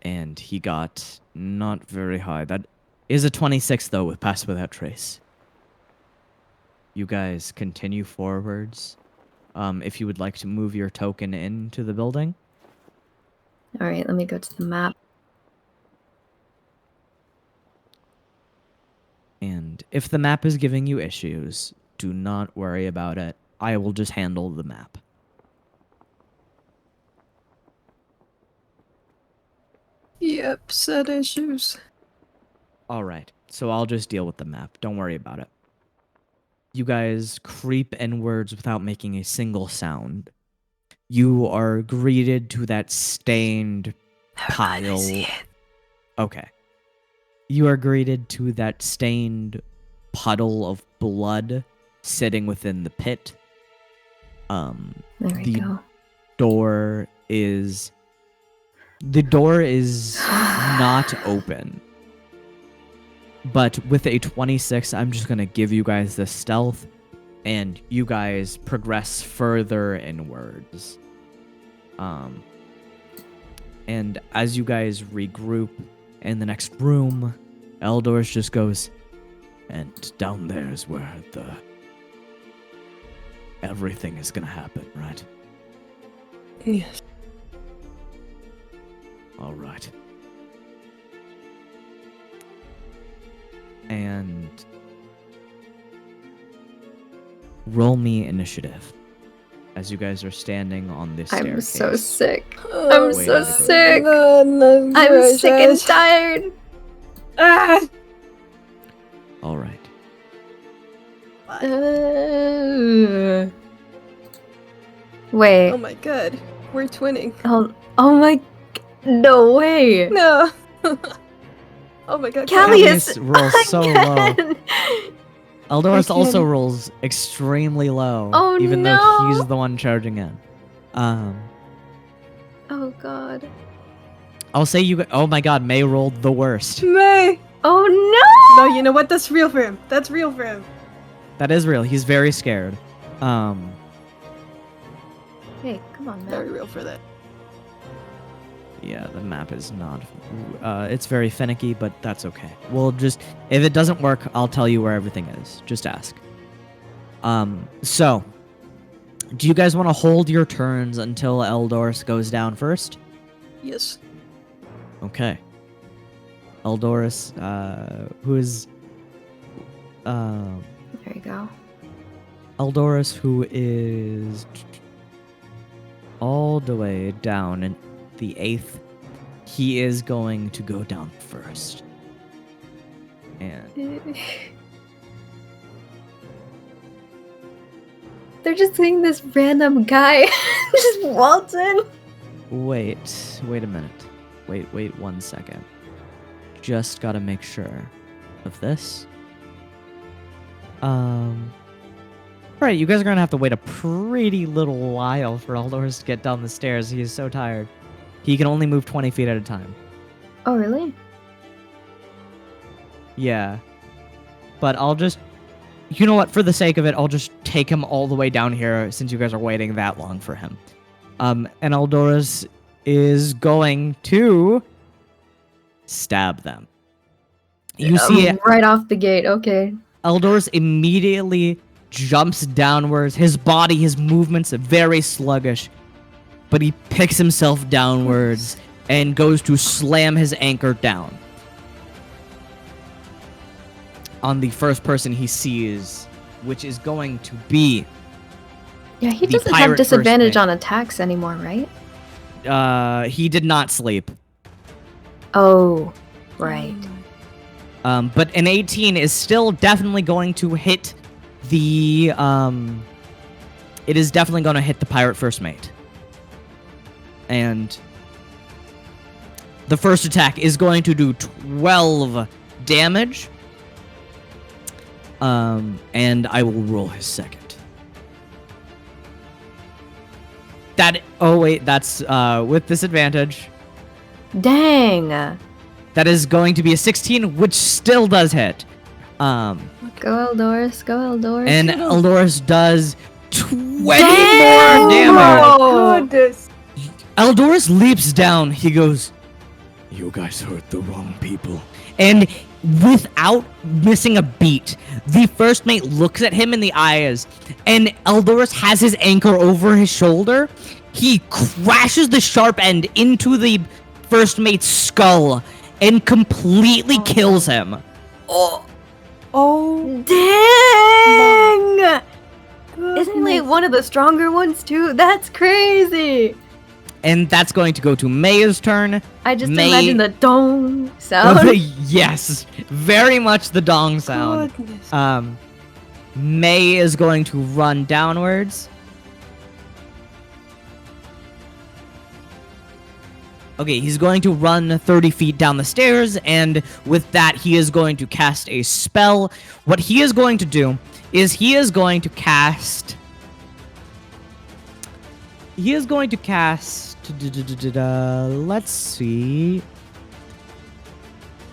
And he got not very high. That is a 26, though, with Pass Without Trace. You guys continue forwards. If you would like to move your token into the building. Alright, let me go to the map. And if the map is giving you issues, do not worry about it. I will just handle the map. Yep, set issues. All right, so I'll just deal with the map. Don't worry about it. You guys creep inwards without making a single sound. You are greeted to that stained pile. Okay. You are greeted to that stained puddle of blood sitting within the pit. There we The go. door is not open. But with a 26, I'm just going to give you guys the stealth, and you guys progress further inwards. And as you guys regroup in the next room, Eldorus just goes, and down there is where everything is going to happen, right? Yes. All right. And roll me initiative as you guys are standing on this I'm staircase. so sick. Oh, I'm so Wait, sick. goodness I'm sick and gracious. tired. Ah! All right. Wait. Oh my god, we're twinning. Oh my. No way. No. Oh my god, Callius rolls so low. again. Eldorus I also can't- rolls extremely low, Oh, even though no. he's the one charging in. Oh god. I'll say you. Oh my God, May rolled the worst. May! Oh No, you know what? That's real for him. That's real for him. That is real. He's very scared. no! Hey, come on, Very man. real for that. Yeah, the map is not. It's very finicky, but that's okay. We'll just. If it doesn't work, I'll tell you where everything is. Just ask. So, do you guys want to hold your turns until Eldorus goes down first? Yes. Okay. Eldorus, who is. There you go. Eldorus, who is all the way down in the 8th, he is going to go down first. And They're just seeing this random guy just waltz in. wait a minute. Wait 1 second. Just gotta make sure of this. Alright, you guys are gonna have to wait a pretty little while for Eldorus to get down the stairs. He is so tired. He can only move 20 feet at a time. Oh, really? Yeah. But I'll just... You know what? For the sake of it, I'll just take him all the way down here since you guys are waiting that long for him. And Eldorus is going to stab them. You see right off the gate. Okay. Eldorus immediately jumps downwards. His body, his movements are very sluggish. but he picks himself downwards and goes to slam his anchor down on the first person he sees, which is going to be Yeah, he the doesn't pirate have disadvantage first on attacks anymore, right? mate. He did not sleep. Oh, right. But an 18 is still definitely going to hit the it is definitely going to hit the pirate first mate. And the first attack is going to do 12 damage. And I will roll his second. That's with disadvantage. Dang. That is going to be a 16, which still does hit. Go Eldorus, go Eldorus. And Eldorus does 20 more Damn! damage. Oh, goodness. Eldorus leaps down. He goes, "You guys hurt the wrong people." And without missing a beat, the first mate looks at him in the eyes, and Eldorus has his anchor over his shoulder. He crashes the sharp end into the first mate's skull and completely kills him. Oh. dang! Isn't he like one of the stronger ones too? That's crazy. And that's going to go to May's turn. I just May- imagine the dong sound. Yes, very much the dong sound. Goodness. May is going to run downwards. Okay, he's going to run 30 feet down the stairs, and with that, he is going to cast a spell. What he is going to do is he is going to cast... Let's see.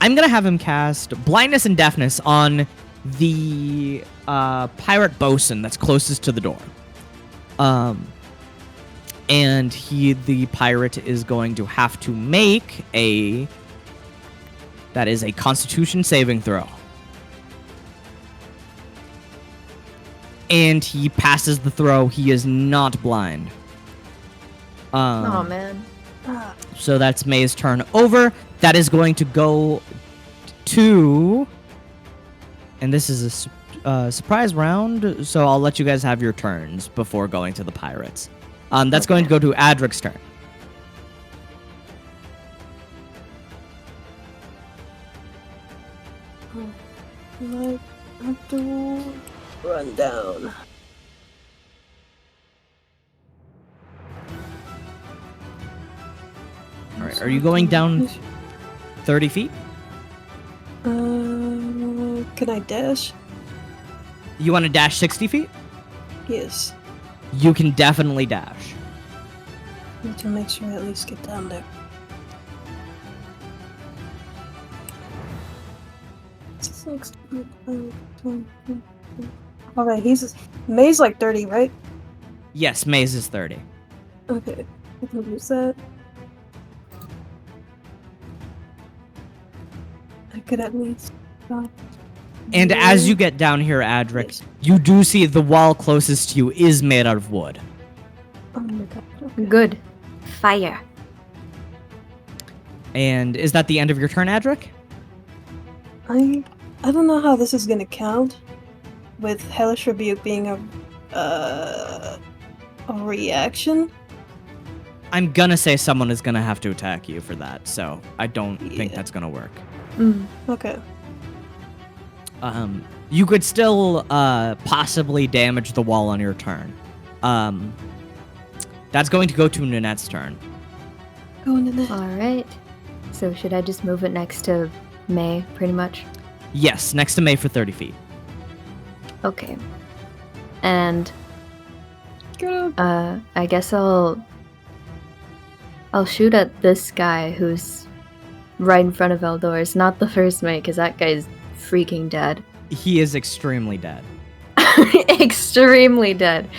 I'm gonna have him cast blindness and deafness on the pirate bosun that's closest to the door. And the pirate is going to have to make a Constitution saving throw. And he passes the throw. He is not blind. Oh man. So that's May's turn over. That is going to go to... And this is a surprise round, so I'll let you guys have your turns before going to the pirates. That's going to go to Adric's turn. I have to run down. Alright, are you going down 30 feet? Can I dash? You want to dash 60 feet? Yes. You can definitely dash. Need to make sure I at least get down there. Alright, May's like 30, right? Yes, Maze is 30. Okay, I can use that. I could at least... And as you get down here, Adric, Yes. you do see the wall closest to you is made out of wood. Oh my god. Okay. Good. Fire. And is that the end of your turn, Adric? I don't know how this is gonna count, with Hellish Rebuke being a reaction. I'm gonna say someone is gonna have to attack you for that, so I don't think Yeah. that's gonna work. Okay. You could still possibly damage the wall on your turn. That's going to go to Nanette's turn. Go into that. Alright. So should I just move it next to May, pretty much? Yes, next to May for 30 feet. Okay. And Go. I guess I'll shoot at this guy who's right in front of Eldorus, not the first mate, because that guy's freaking dead. He is extremely dead. Extremely dead.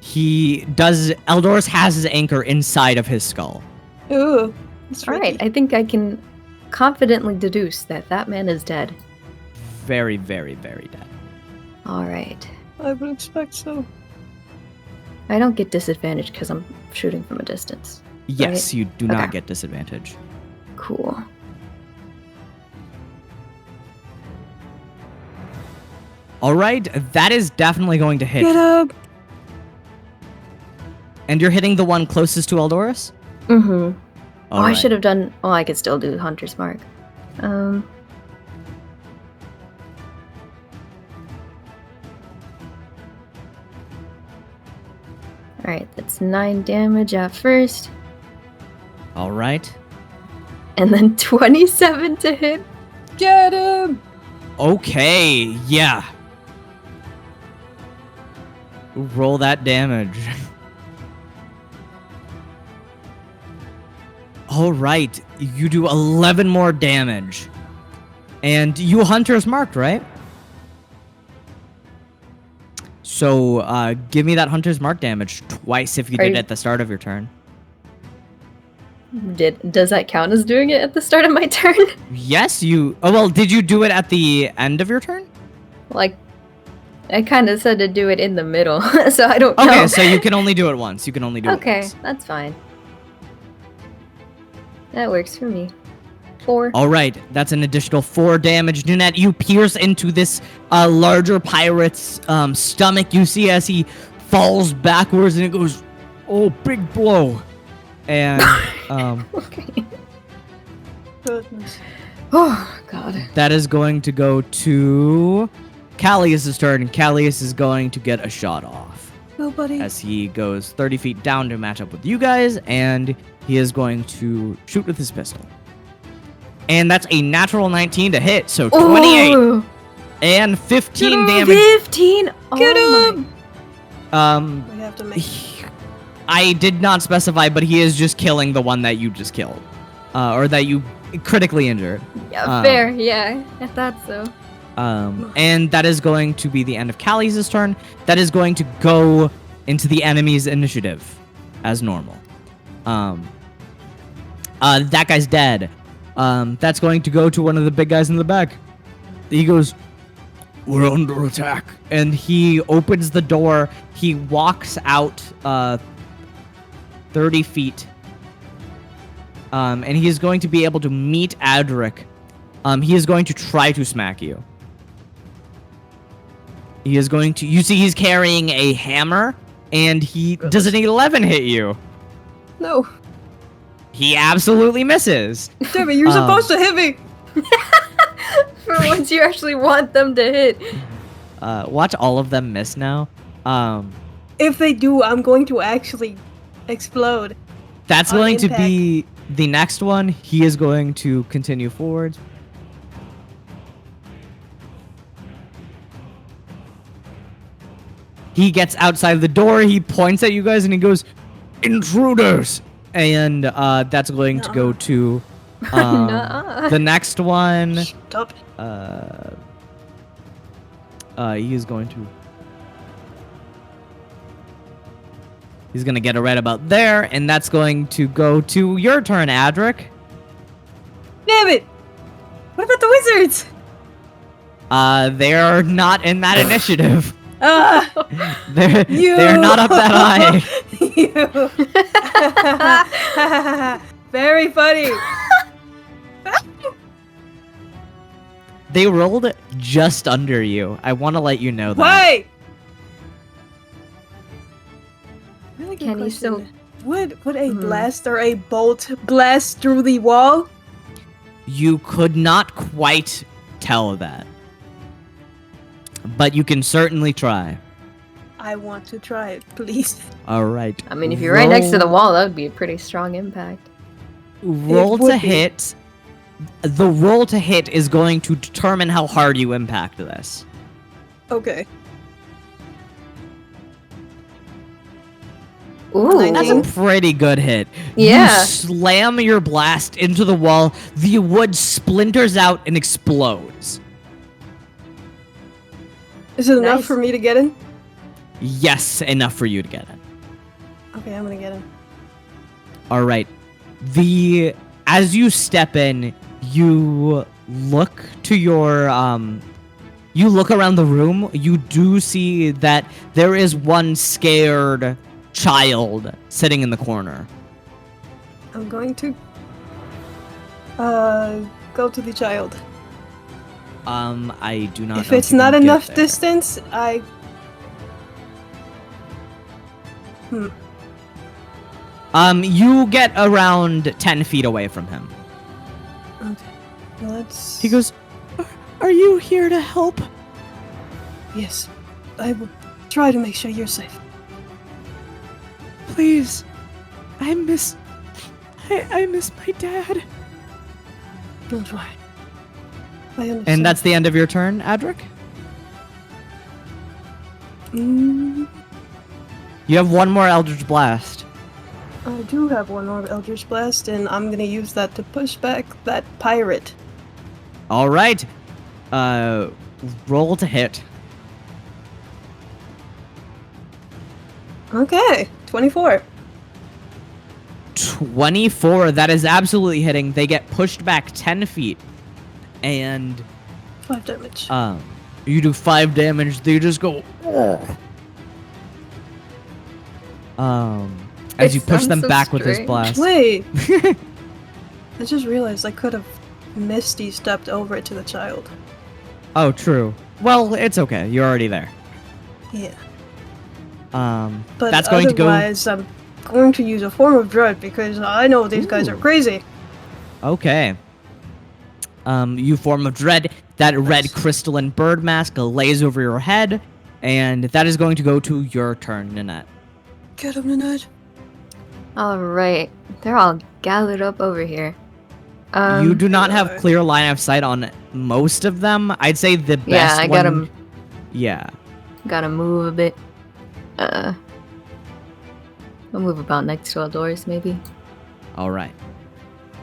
Eldorus has his anchor inside of his skull. Ooh. That's Alright, I think I can confidently deduce that that man is dead. Very, very, very dead. Alright. I would expect so. I don't get disadvantage because I'm shooting from a distance. Yes, Right. you do not Okay. get disadvantage. Cool. All right, that is definitely going to hit. Get up! And you're hitting the one closest to Eldoris? Mm-hmm. All I right. should have done. Oh, I could still do Hunter's Mark. Alright, that's 9 damage at first, All right. and then 27 to hit. Get him! Okay, yeah. Roll that damage. All right, you do 11 more damage. And you Hunter's marked, right? So, give me that Hunter's mark damage twice if you Are did you- it at the start of your turn. Does that count as doing it at the start of my turn? Yes, you... Oh, well, did you do it at the end of your turn? Like, I kind of said to do it in the middle, so I don't know. Okay, so you can only do it once. You can only do it Okay, once. that's fine. That works for me. 4. All right, that's an additional 4 damage. Ninette, you pierce into this larger pirate's stomach. You see as he falls backwards and it goes, oh, big blow. And Okay. Goodness. Oh, God. that is going to go to Callius's turn. And Callius is going to get a shot off Nobody. as he goes 30 feet down to match up with you guys. And he is going to shoot with his pistol. And that's a natural 19 to hit, so 28 Oh, and 15 damage. 15. Get Oh him! my- We have to make. I did not specify, but he is just killing the one that you just killed, or that you critically injured. Yeah, fair. Yeah, I thought so. And that is going to be the end of Callius' turn. That is going to go into the enemy's initiative, as normal. That guy's dead. That's going to go to one of the big guys in the back. He goes, we're under attack. And he opens the door. He walks out 30 feet. And he is going to be able to meet Adric. He is going to try to smack you. He is going to... You see he's carrying a hammer. And he... Does an 11 hit you? No. He absolutely misses. Damn it, you're supposed to hit me! For once, you actually want them to hit. Watch all of them miss now. If they do, I'm going to actually explode. That's On going to impact. be the next one. He is going to continue forward. He gets outside the door. He points at you guys and he goes, "Intruders!" And that's going to go to Nuh-uh. the next one. Stop it. He is going to. He's gonna get it right about there, and that's going to go to your turn, Adric. Damn it! What about the wizards? They are not in that initiative. Ah! They're not up that high. You. Very funny. They rolled just under you. I want to let you know that. Why? Really good Can you question. still- Would a blast or a bolt blast through the wall? You could not quite tell that, but you can certainly try. I want to try it, please. All right. I mean, if you're right next to the Roll- wall, that would be a pretty strong impact. Roll It would to be. hit. The roll to hit is going to determine how hard you impact this. Okay. Ooh. That's a pretty good hit. Yeah. You slam your blast into the wall. The wood splinters out and explodes. Is it enough Nice. for me to get in? Yes, enough for you to get it. Okay, I'm gonna get in. All right. As you step in, you look to your you look around the room. You do see that there is one scared child sitting in the corner. I'm going to go to the child. I do not If know it's you not can get enough there. distance, You get around 10 feet away from him. Okay. Let's. He goes, "Are you here to help?" Yes. I will try to make sure you're safe. Please. I miss my dad. Don't worry. I understand. And that's the end of your turn, Adric? Mm, You have one more Eldritch Blast. I do have one more Eldritch Blast, and I'm gonna use that to push back that pirate. All right. Roll to hit. Okay, 24. 24. That is absolutely hitting. They get pushed back 10 feet. And 5 damage. you do 5 damage. They just go. "Ugh." As you It push them sounds so back with this strange. blast. Wait! I just realized I could have Misty stepped over to the child. Oh, true. Well, it's okay. You're already there. Yeah. That's But going to go. otherwise, I'm going to use a form of dread because I know these guys are Ooh. crazy. Okay. You form a dread. That red crystalline bird mask lays over your head, and that is going to go to your turn, Nanette. Get him, Nanette. All right, they're all gathered up over here. You do not have God. clear line of sight on most of them. I'd say the best Yeah, I one. gotta Yeah. gotta move a bit. I'll move about next to outdoors, maybe. All right.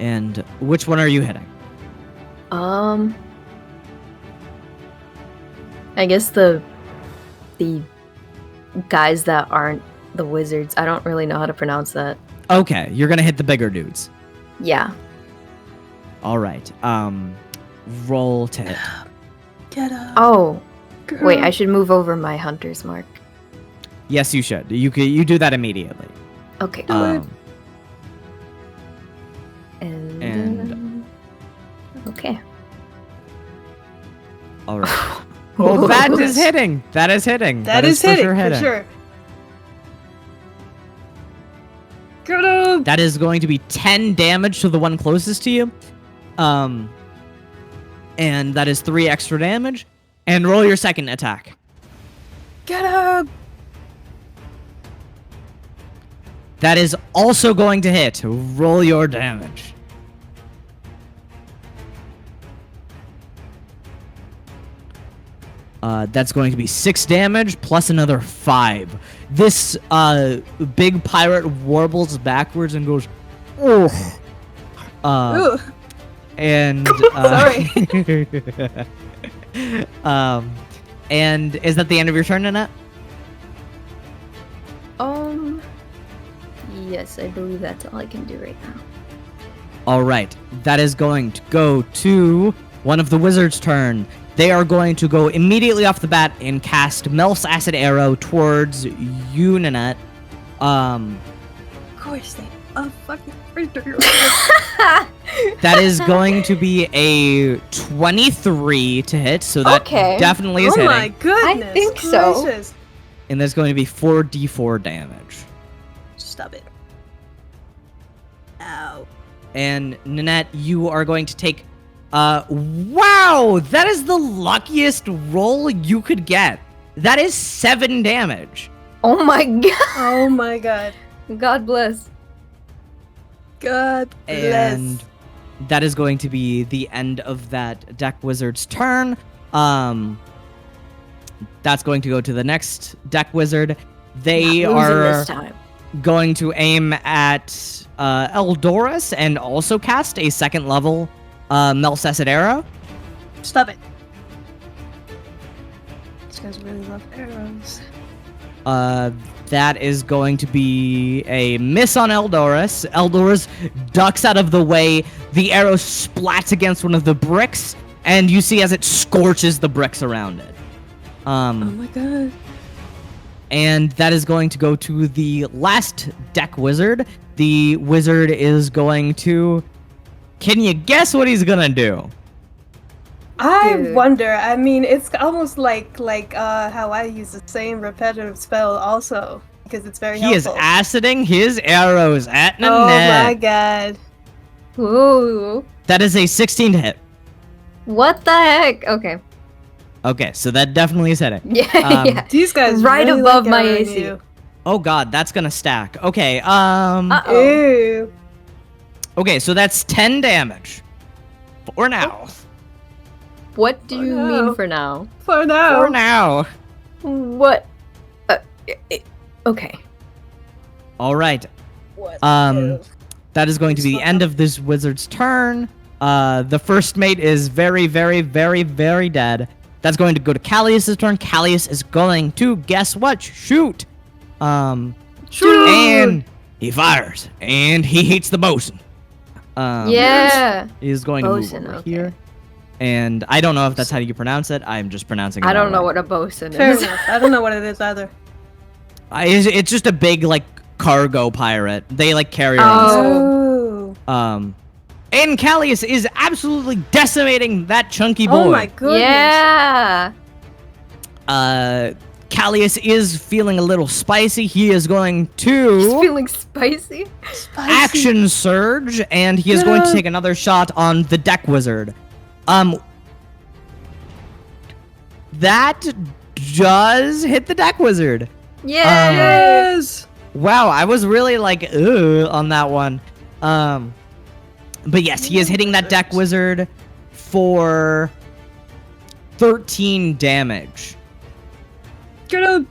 And which one are you hitting? I guess the guys that aren't the wizards. I don't really know how to pronounce that. Okay, you're gonna hit the bigger dudes. Yeah. All right. Roll to hit. Get up. Oh, Girl. wait, I should move over my hunter's mark. Yes, you should. You do that immediately. Okay. Um, And okay. all right. Well, that is hitting. That is hitting. That is for hitting, sure for sure. Get him! That is going to be 10 damage to the one closest to you. And that is 3 extra damage. And roll your second attack. Get him! That is also going to hit. Roll your damage. That's going to be 6 damage plus another 5. This big pirate warbles backwards and goes, "Oh." Ooh. And Sorry. and is that the end of your turn, Nanette? Yes, I believe that's all I can do right now. All right, that is going to go to one of the wizards' turn. They are going to go immediately off the bat and cast Melf's Acid Arrow towards you, Nanette. Of course they. Oh, fucking. That is going to be a 23 to hit, so that Okay. definitely is Oh hitting. my goodness. I think so. gracious. And there's going to be 4d4 damage. Stop it. Ow. And Nanette, you are going to take. Wow! That is the luckiest roll you could get. That is 7 damage. Oh my god. Oh my god. God bless. God bless. And that is going to be the end of that deck wizard's turn. That's going to go to the next deck wizard. They Not losing are this time. going to aim at Eldorus and also cast a second level Melf's Acid Arrow. Stop it. These guys really love arrows. That is going to be a miss on Eldorus. Eldorus ducks out of the way. The arrow splats against one of the bricks, and you see as it scorches the bricks around it. Oh my god. And that is going to go to the last deck wizard. The wizard is going to... Can you guess what he's gonna do? I Dude. wonder. I mean, it's almost like how I use the same repetitive spell also because it's very He is helpful. aciding his arrows at Nanette. Oh my god! Ooh. That is a 16 to hit. What the heck? Okay. Okay, so that definitely is hitting. Yeah, yeah. These guys Right really above like my arrowing AC. you. Oh god, that's gonna stack. Okay, Uh-oh. Ew. okay, so that's 10 damage. For now. What do you no. mean for now? For now. For now. What? Okay. All right. What? That is going to be the end of this wizard's turn. The first mate is very, very, very, very dead. That's going to go to Callius's turn. Callius is going to, guess what? Shoot. Shoot. And he fires. And he hits the bosun. Yeah. He's going to Bosun, move over okay. here. And I don't know if that's how you pronounce it. I'm just pronouncing it. I don't that know way. what a bosun Fair is. enough. I don't know what it is either. It's just a big, like, cargo pirate. They, like, carry around stuff. Oh. And Callius is absolutely decimating that chunky boy. Oh my goodness. Yeah. Callius is feeling a little spicy. He is going He's to feeling spicy. action surge, and he is going to take another shot on the deck wizard. That does hit the deck wizard. Yeah. Yes. Wow, I was really like, ugh, on that one. But yes, he is hitting that deck wizard for 13 damage. Get him.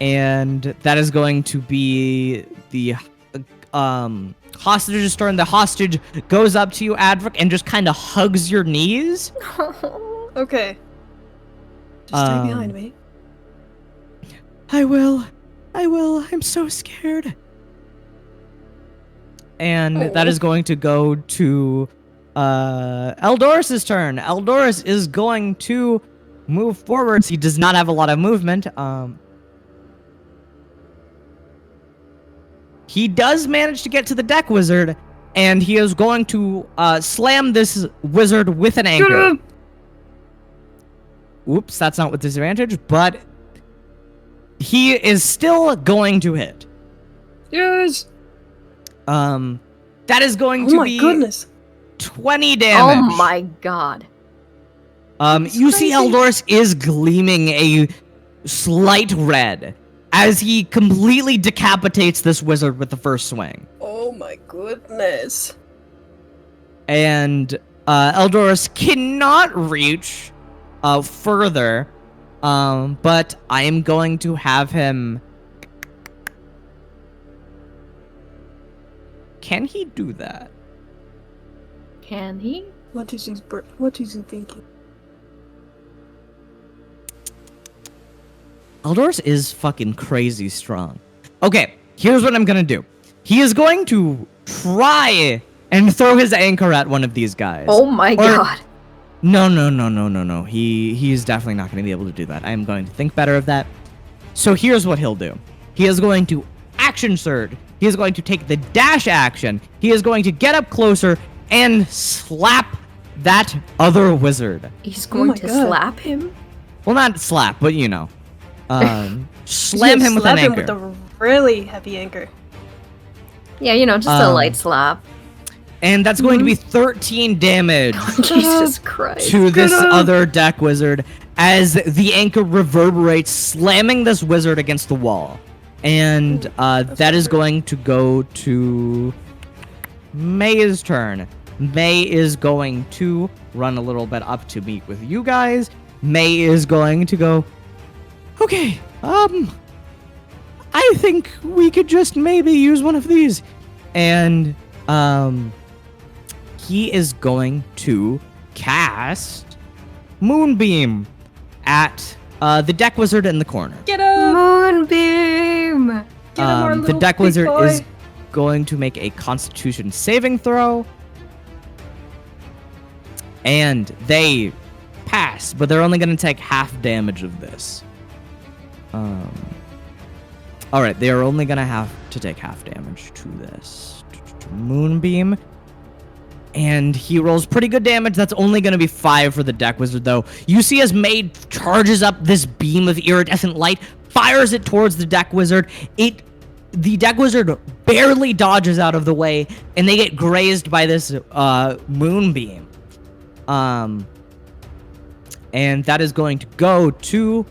And that is going to be the hostage's turn. The hostage goes up to you, Adric, and just kind of hugs your knees. Okay. Just stay behind me. I will. I'm so scared. And that is going to go to Eldorus's turn. Eldorus is going to move forwards. He does not have a lot of movement. He does manage to get to the deck wizard, and he is going to slam this wizard with an Get anchor. him. Oops, that's not with disadvantage, but he is still going to hit. Yes. That is going Oh to my be goodness. 20 damage. Oh my god. You see crazy. Eldorus is gleaming a slight red as he completely decapitates this wizard with the first swing. Oh my goodness. And Eldorus cannot reach further, but I am going to have him... Can he do that? Can he? What is he thinking? Eldorus is fucking crazy strong. Okay, here's what I'm gonna do. He is going to try and throw his anchor at one of these guys. Oh my god. No. He's definitely not gonna be able to do that. I am going to think better of that. So here's what he'll do. He is going to action surge. He is going to take the dash action. He is going to get up closer and slap that other wizard. He's going my to God. slap him? Well, not slap, but you know. Slam him with an Slap him anchor. with a really heavy anchor. Yeah, you know, just a light slap. And that's going to be 13 damage Jesus Christ. to this Get up. other deck wizard as the anchor reverberates, slamming this wizard against the wall. And that is going to go to May's turn. May is going to run a little bit up to meet with you guys. May is going to go, okay, I think we could just maybe use one of these. And he is going to cast Moonbeam at the deck wizard in the corner. Get him! Moonbeam! Get him, our The little deck big wizard boy. is going to make a Constitution saving throw. And they pass, but they're only going to take half damage of this. All right, they are only gonna have to take half damage to this moonbeam, and he rolls pretty good damage. That's only gonna be 5 for the deck wizard, though. You see, as Maid charges up this beam of iridescent light, fires it towards the deck wizard. The deck wizard barely dodges out of the way, and they get grazed by this moonbeam. And that is going to go to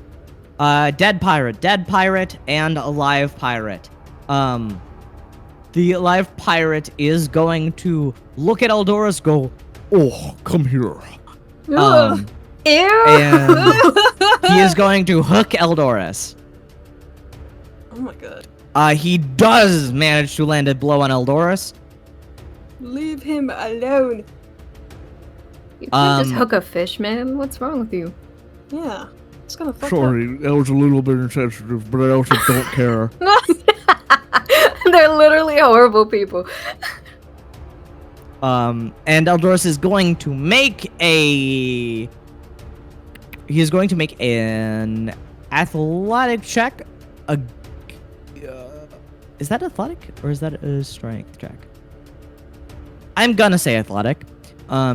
dead pirate, and alive pirate. The alive pirate is going to look at Eldorus, go, "Oh, come here." Ew. And he is going to hook Eldorus. Oh my god. He does manage to land a blow on Eldorus. Leave him alone. You can't just hook a fish, man. What's wrong with you? Yeah. It's gonna fuck Sorry, that was a little bit insensitive, but I also don't care. They're literally horrible people. And Eldorus is going to make he is going to make an athletic check. Is that athletic or is that a strength check? I'm gonna say athletic.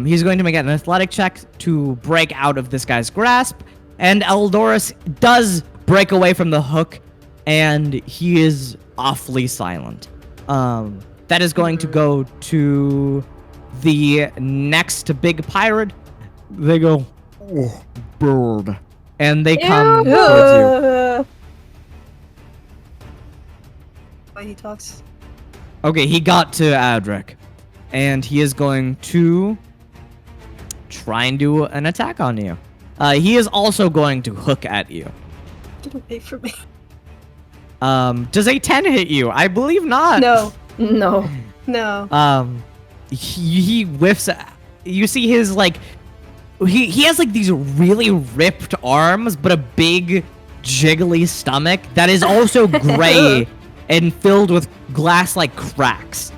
He's going to make an athletic check to break out of this guy's grasp, and Eldorus does break away from the hook, and he is awfully silent. That is going to go to the next big pirate. They go, "Oh, bird," and they come Ew. towards you. Why he talks. Okay, he got to Adric, and he is going to try and do an attack on you. He is also going to hook at you. Get away from me. Does a 10 hit you? I believe not. No. No. No. He whiffs. You see his, like, he has, like, these really ripped arms, but a big, jiggly stomach that is also gray and filled with glass-like cracks.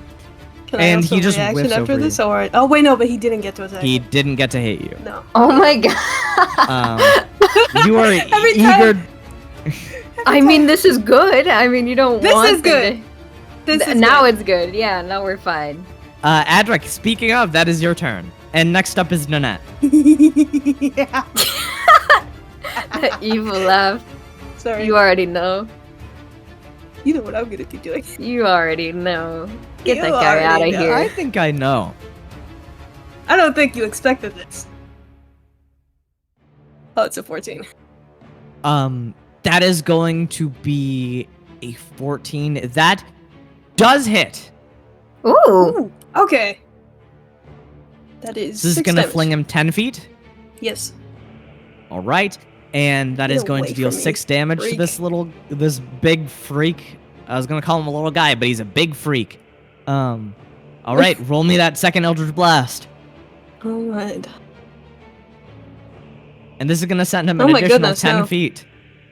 Can I And also he just reaction whiffs after over this, you. or oh wait, no, but he didn't get to attack. He didn't get to hit you. No. Oh my god. You are Every eager. time- I mean, this is good. I mean, you don't This want is good. This is now good. it's good. Yeah, now we're fine. Adric, speaking of, that is your turn. And next up is Nanette. Yeah. That evil laugh. Sorry. You already know. You know what I'm gonna keep doing. You already know. Get You that guy out of already know. here. I think I know. I don't think you expected this. Oh, it's a 14. That is going to be a 14. That does hit. Ooh. Ooh, okay. That is. This is 6 gonna damage. fling him 10 feet. Yes. All right, and that Get is going to away deal from me, 6 damage to freak. this big freak. I was gonna call him a little guy, but he's a big freak. All right, roll me that second Eldritch Blast, All right. and this is gonna send him Oh an my additional goodness, 10 no. feet.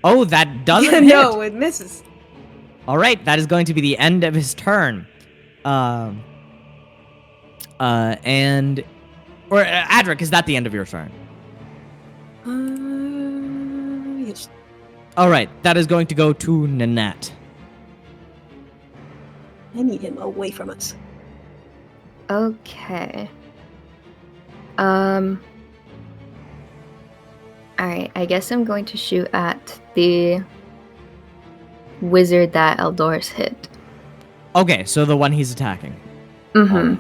Oh, that doesn't hit. No, it misses. All right, that is going to be the end of his turn. And or Adric, is that the end of your turn? Yes. All right, that is going to go to Nanette. I need him away from us. Okay. Alright, I guess I'm going to shoot at the wizard that Eldorus hit. Okay, so the one he's attacking. Mm-hmm.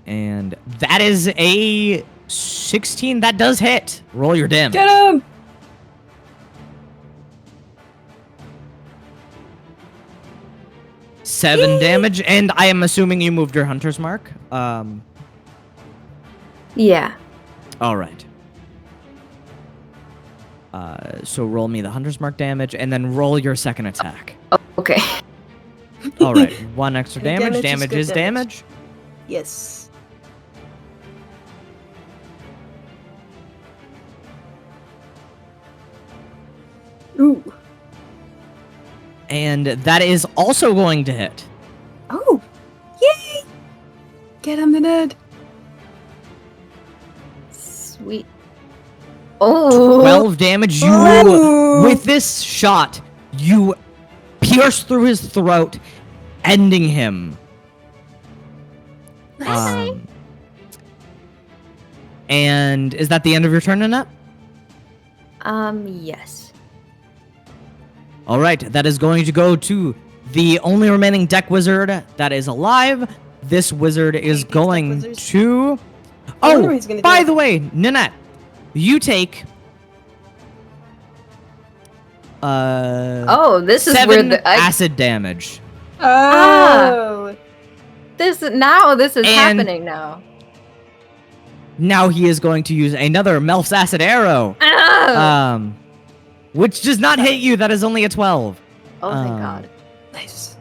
And that is a 16. That does hit. Roll your damage. Get him! Seven damage, and I am assuming you moved your hunter's mark. Yeah. All right. So roll me the hunter's mark damage, and then roll your second attack. Oh, okay. All right, 1 extra Good damage. damage is Damage good is damage. damage. Yes. Ooh. And that is also going to hit. Oh! Yay! Get him, Ned. Sweet. Oh. 12 damage. You, Ooh. with this shot, you pierce through his throat, ending him. And is that the end of your turn, Annette? Yes. All right, that is going to go to the only remaining deck wizard that is alive. This wizard is deck going wizards. to... I wonder what Oh, he's gonna by do. the way, Nanette, you take... Oh, this is 7 where the acid damage. Oh. this is And- happening now. Now he is going to use another Melf's acid arrow. Ah! Which does not hit you. That is only a 12. Oh thank God. Nice.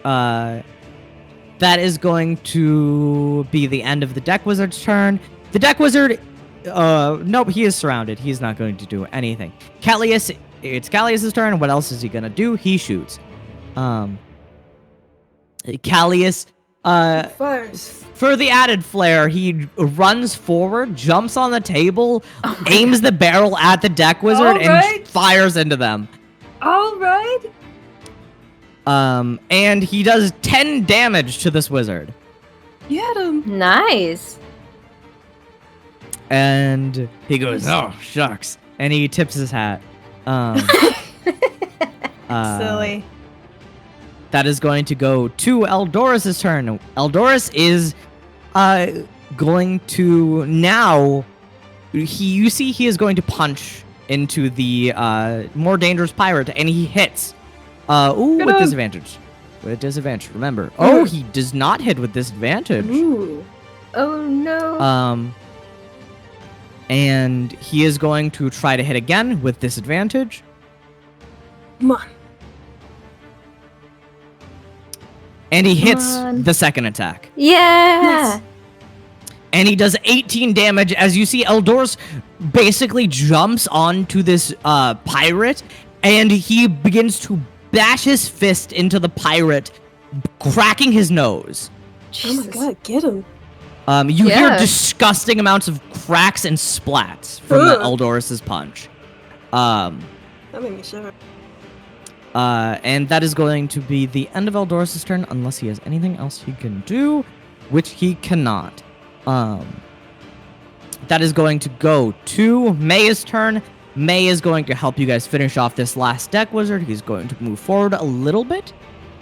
That is going to be the end of the deck wizard's turn. The deck wizard, nope, he is surrounded. He's not going to do anything. Callius, it's Callius's turn. What else is he gonna do? He shoots. Callius, Fires. for the added flair, he runs forward, jumps on the table, aims the barrel at the deck wizard, Alright. and fires into them. All right. And he does 10 damage to this wizard. Get him. Nice. And he goes, "Oh, shucks." And he tips his hat. Silly. That is going to go to Eldorus's turn. Eldorus is going to now... You see he is going to punch into the more dangerous pirate, and he hits. With him. disadvantage. With disadvantage, remember. Oh, he does not hit with disadvantage. Ooh. Oh no. And he is going to try to hit again with disadvantage. Come on. And he hits on. the second attack. Yeah. Nice. And he does 18 damage as you see Eldorus basically jumps onto this pirate, and he begins to bash his fist into the pirate, cracking his nose. Oh my God. Get him. You hear Yeah. disgusting amounts of cracks and splats from the Ugh. Eldorus's punch. That made me shiver. And that is going to be the end of Eldorus's turn, unless he has anything else he can do, which he cannot. That is going to go to May's turn. May is going to help you guys finish off this last deck wizard. He's going to move forward a little bit,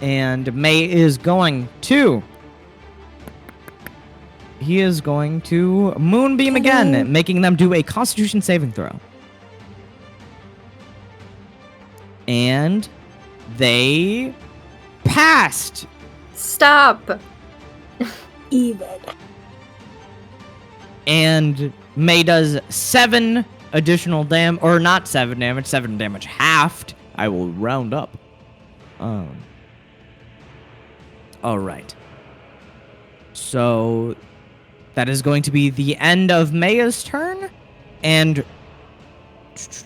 and May is going to... He is going to Moonbeam again, making them do a Constitution saving throw. And they passed. Stop. Even. And May does 7 additional damage, or not 7 damage, 7 damage halved. I will round up. All right. So that is going to be the end of Maya's turn, and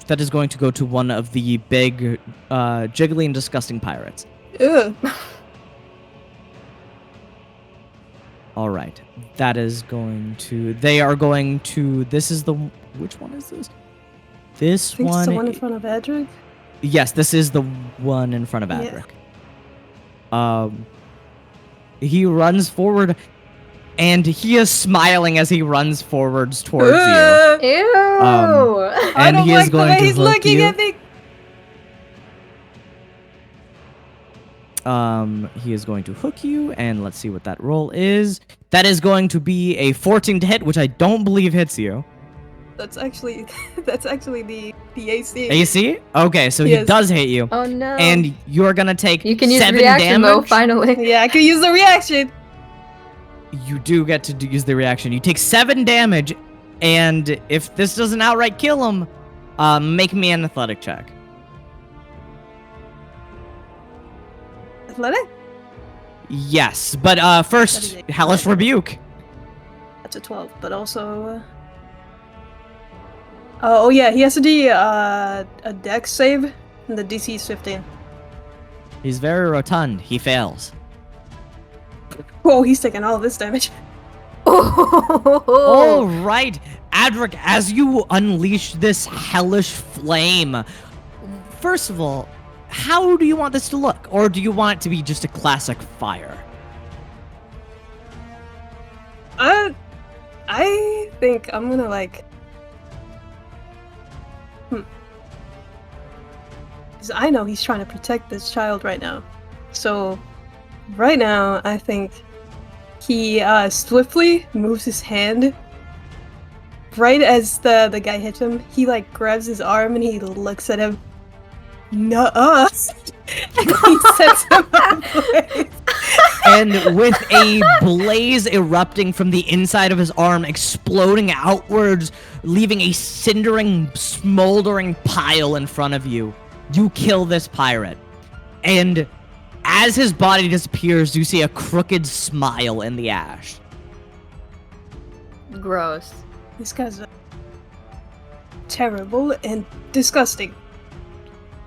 that is going to go to one of the big, jiggly and disgusting pirates. Ugh. All right, that is going to. They are going to. This is the. Which one is this? This I think it's one. the one in front of Edric. Yes, this is the one in front of Yeah. Adric. He runs forward, and he is smiling as he runs forwards towards you. Ew. I And don't he is like the going way to he's hook looking you. at me. He is going to hook you, and let's see what that roll is. That is going to be a 14 to hit, which I don't believe hits you. That's actually the AC. AC? Okay, so he Yes. does hit you. Oh no. And you're gonna take you can use 7 reaction damage. though, finally. Yeah, I can use the reaction. You do get to use the reaction. You take 7 damage, and if this doesn't outright kill him, make me an athletic check. Athletic? Yes, but That first, is a- Hellish Rebuke. That's a 12, but also. Oh yeah, he has to do a dex save, and the DC is 15. He's very rotund. He fails. Whoa, he's taking all of this damage. All right. Adric, as you unleash this hellish flame, first of all, how do you want this to look? Or do you want it to be just a classic fire? I think I'm gonna like. Because I know he's trying to protect this child right now. So, right now, I think he swiftly moves his hand. Right as the guy hits him, he like grabs his arm and he looks at him. Nuh-uh. And he sets him ablaze. And with a blaze erupting from the inside of his arm, exploding outwards, leaving a cindering, smoldering pile in front of you, you kill this pirate. And as his body disappears, you see a crooked smile in the ash. Gross. This guy's terrible and disgusting.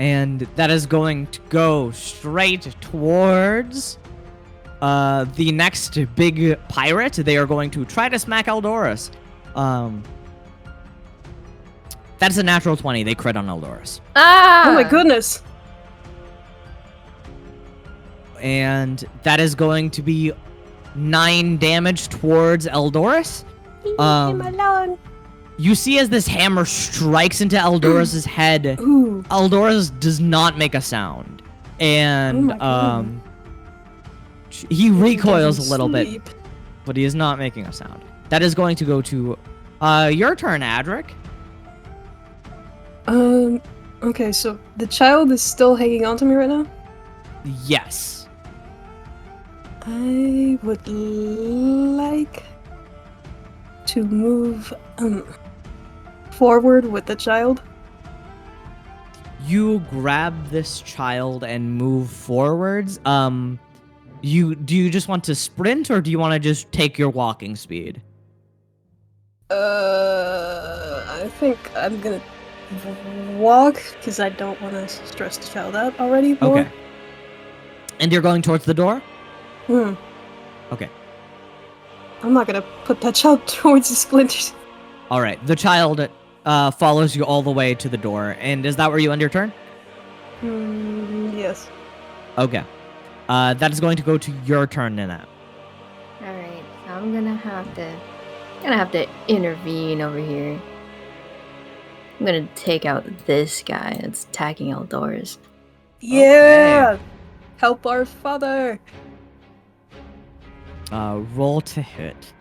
And that is going to go straight towards the next big pirate. They are going to try to smack Eldorus. That's a natural 20. They crit on Eldorus. Ah! Oh my goodness. And that is going to be 9 damage towards Eldorus. Leave him alone. You see as this hammer strikes into Eldorus's head, Ooh. Eldorus does not make a sound. And Oh my he recoils Doesn't a little bit, sleep. but he is not making a sound. That is going to go to your turn, Adric. Okay, so the child is still hanging on to me right now? Yes. I would like to move forward with the child. You grab this child and move forwards. Do you just want to sprint, or do you want to just take your walking speed? I think I'm gonna walk because I don't want to stress the child out already more. Okay. And you're going towards the door? Hmm. Okay. I'm not gonna put that child towards the splinters. All right. The child follows you all the way to the door. And is that where you end your turn? Yes. Okay. That is going to go to your turn, Nanette. Alright, so I'm gonna have to intervene over here. I'm gonna take out this guy that's attacking Eldorus. Yeah! Help our father! Roll to hit.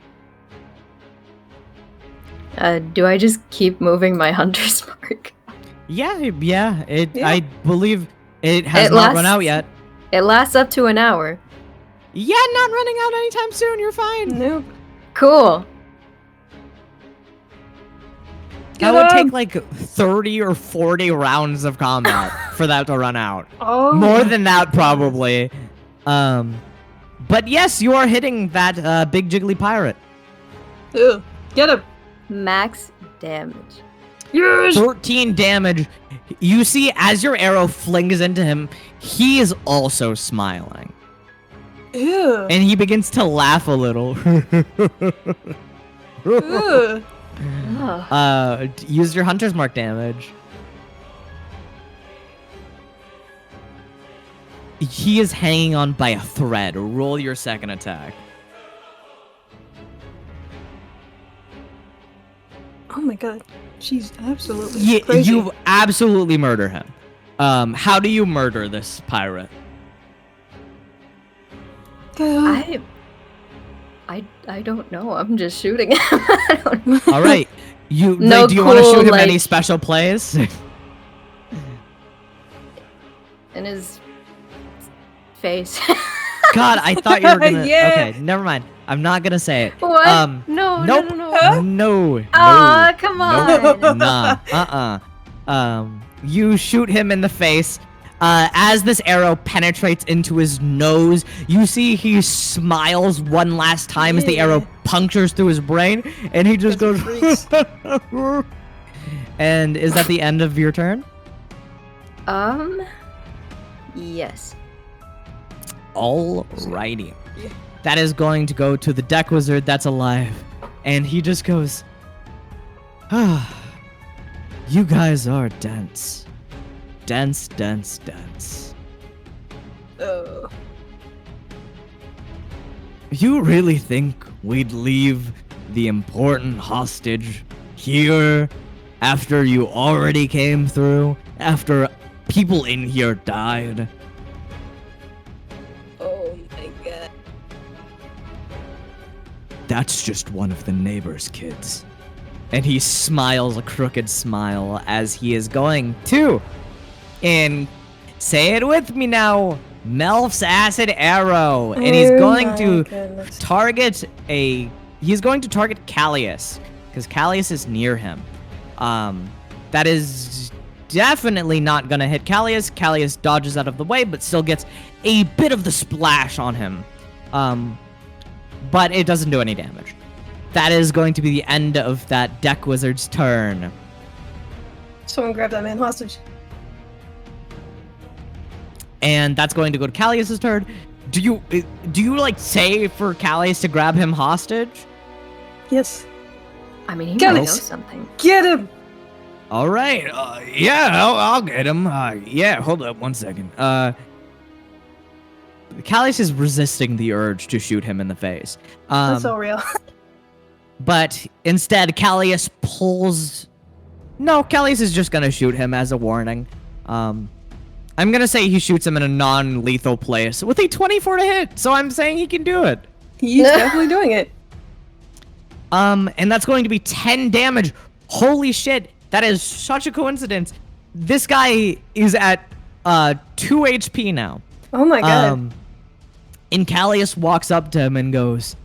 Do I just keep moving my hunter's mark? Yeah. Yeah. I believe it has It not lasts- run out yet. It lasts up to an hour. Yeah, not running out anytime soon. You're fine. Nope. Cool. That would take like 30 or 40 rounds of combat for that to run out. Oh. More than that, probably. But yes, you are hitting that big jiggly pirate. Ew. Get him! Max damage. Yes! 13 damage. You see, as your arrow flings into him, he is also smiling. Ew. And he begins to laugh a little. Ew. Ugh. Use your hunter's mark damage. He is hanging on by a thread. Roll your second attack. Oh my god. She's absolutely crazy. You absolutely murder him. How do you murder this pirate? I don't know. I'm just shooting him. I don't know. All right. You No do you want to cool, shoot him like- any special plays? In his face. God, I thought you were gonna. Yeah. Okay, never mind. I'm not gonna say it. What? No, Nope. no, no, no. No. Aw, come on. Nah. You shoot him in the face. As this arrow penetrates into his nose, you see he smiles one last time as the Yeah. arrow punctures through his brain, and he just goes. Freaks. And is that the end of your turn? Yes. Alrighty. That is going to go to the deck wizard that's alive. And he just goes, You guys are dense. Dense, dense, dense. Oh. You really think we'd leave the important hostage here after you already came through? After people in here died? Oh my god. That's just one of the neighbor's kids. And he smiles a crooked smile as he is going to. And say it with me now. Melf's acid arrow. And he's Oh going my to goodness. target he's going to target Callius. Because Callius is near him. That is definitely not gonna hit Callius. Callius dodges out of the way, but still gets a bit of the splash on him. But it doesn't do any damage. That is going to be the end of that deck wizard's turn. Someone grab that man hostage. And that's going to go to Callius's turn. Do you like say for Callius to grab him hostage? Yes. I mean, he Get might it. know something. Get him! All right. Yeah, I'll get him. Yeah, hold up one second. Callius is resisting the urge to shoot him in the face. That's so real. But instead, Callius pulls... No, Callius is just going to shoot him as a warning. I'm going to say he shoots him in a non-lethal place with a 24 to hit, so I'm saying he can do it. He's definitely doing it. And that's going to be 10 damage. Holy shit, that is such a coincidence. This guy is at 2 HP now. Oh my god. And Callius walks up to him and goes,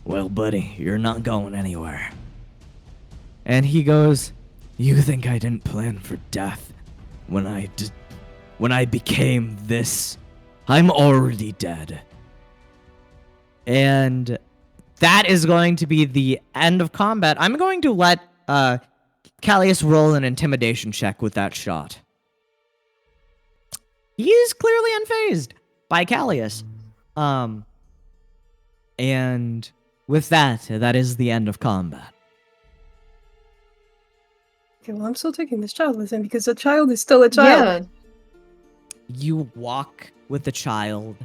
"Well, buddy, you're not going anywhere." And he goes, "You think I didn't plan for death when I became this? I'm already dead." And that is going to be the end of combat. I'm going to let Callius roll an intimidation check with that shot. He is clearly unfazed by Callius. And with that is the end of combat. Okay, well, I'm still taking this child with him because the child is still a child. Yeah. You walk with the child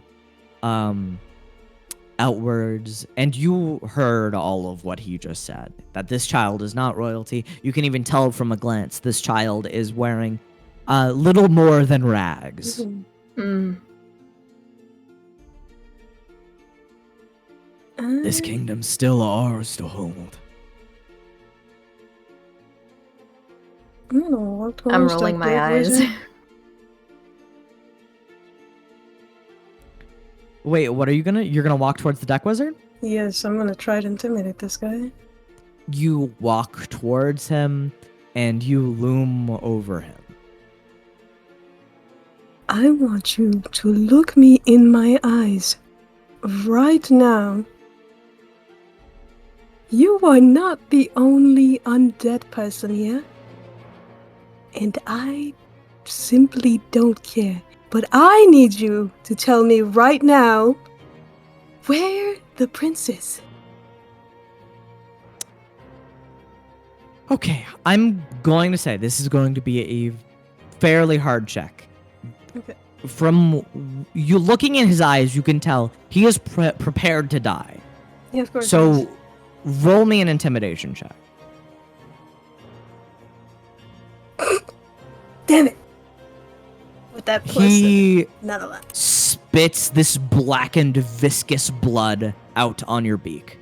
outwards, and you heard all of what he just said. That this child is not royalty. You can even tell from a glance this child is wearing little more than rags. Mhm. This kingdom's still ours to hold. I'm gonna walk towards I'm that rolling my dead eyes. wizard. Wait, what are you gonna? You're gonna walk towards the deck wizard? Yes, I'm gonna try to intimidate this guy. You walk towards him, and you loom over him. I want you to look me in my eyes right now. You are not the only undead person here. And I simply don't care. But I need you to tell me right now where the prince is. Okay, I'm going to say this is going to be a fairly hard check. Okay. From you looking in his eyes, you can tell he is prepared to die. Yeah, of course. he So, is. roll me an intimidation check. Damn it! With that plus He not a lot. spits this blackened, viscous blood out on your beak.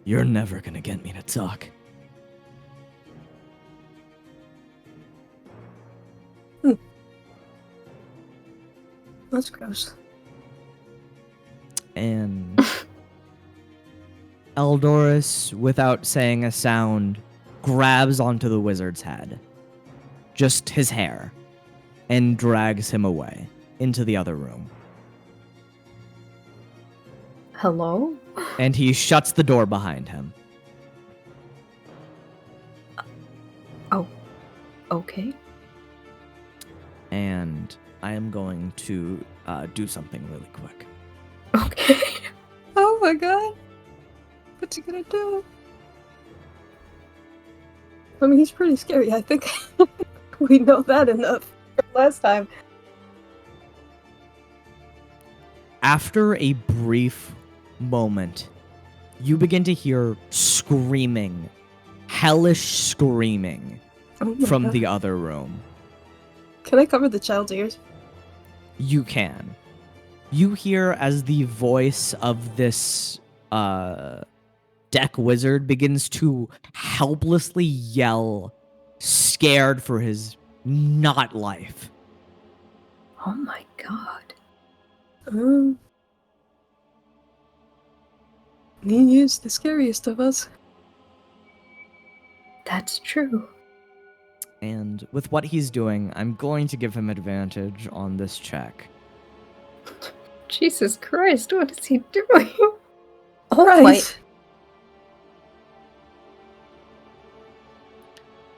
You're never gonna get me to talk. That's gross. And Eldoris, without saying a sound, grabs onto the wizard's head, just his hair, and drags him away into the other room. Hello? And he shuts the door behind him. Okay. And I am going to do something really quick. Okay. Oh my god. What's he gonna do? I mean, he's pretty scary. I think we know that enough from last time. After a brief moment, you begin to hear screaming, hellish screaming Oh my from God. the other room. Can I cover the child's ears? You can. You hear as the voice of this deck wizard begins to helplessly yell, scared for his not life. Oh my god. He is the scariest of us. That's true. And with what he's doing, I'm going to give him advantage on this check. Jesus Christ, what is he doing? Oh Right. my.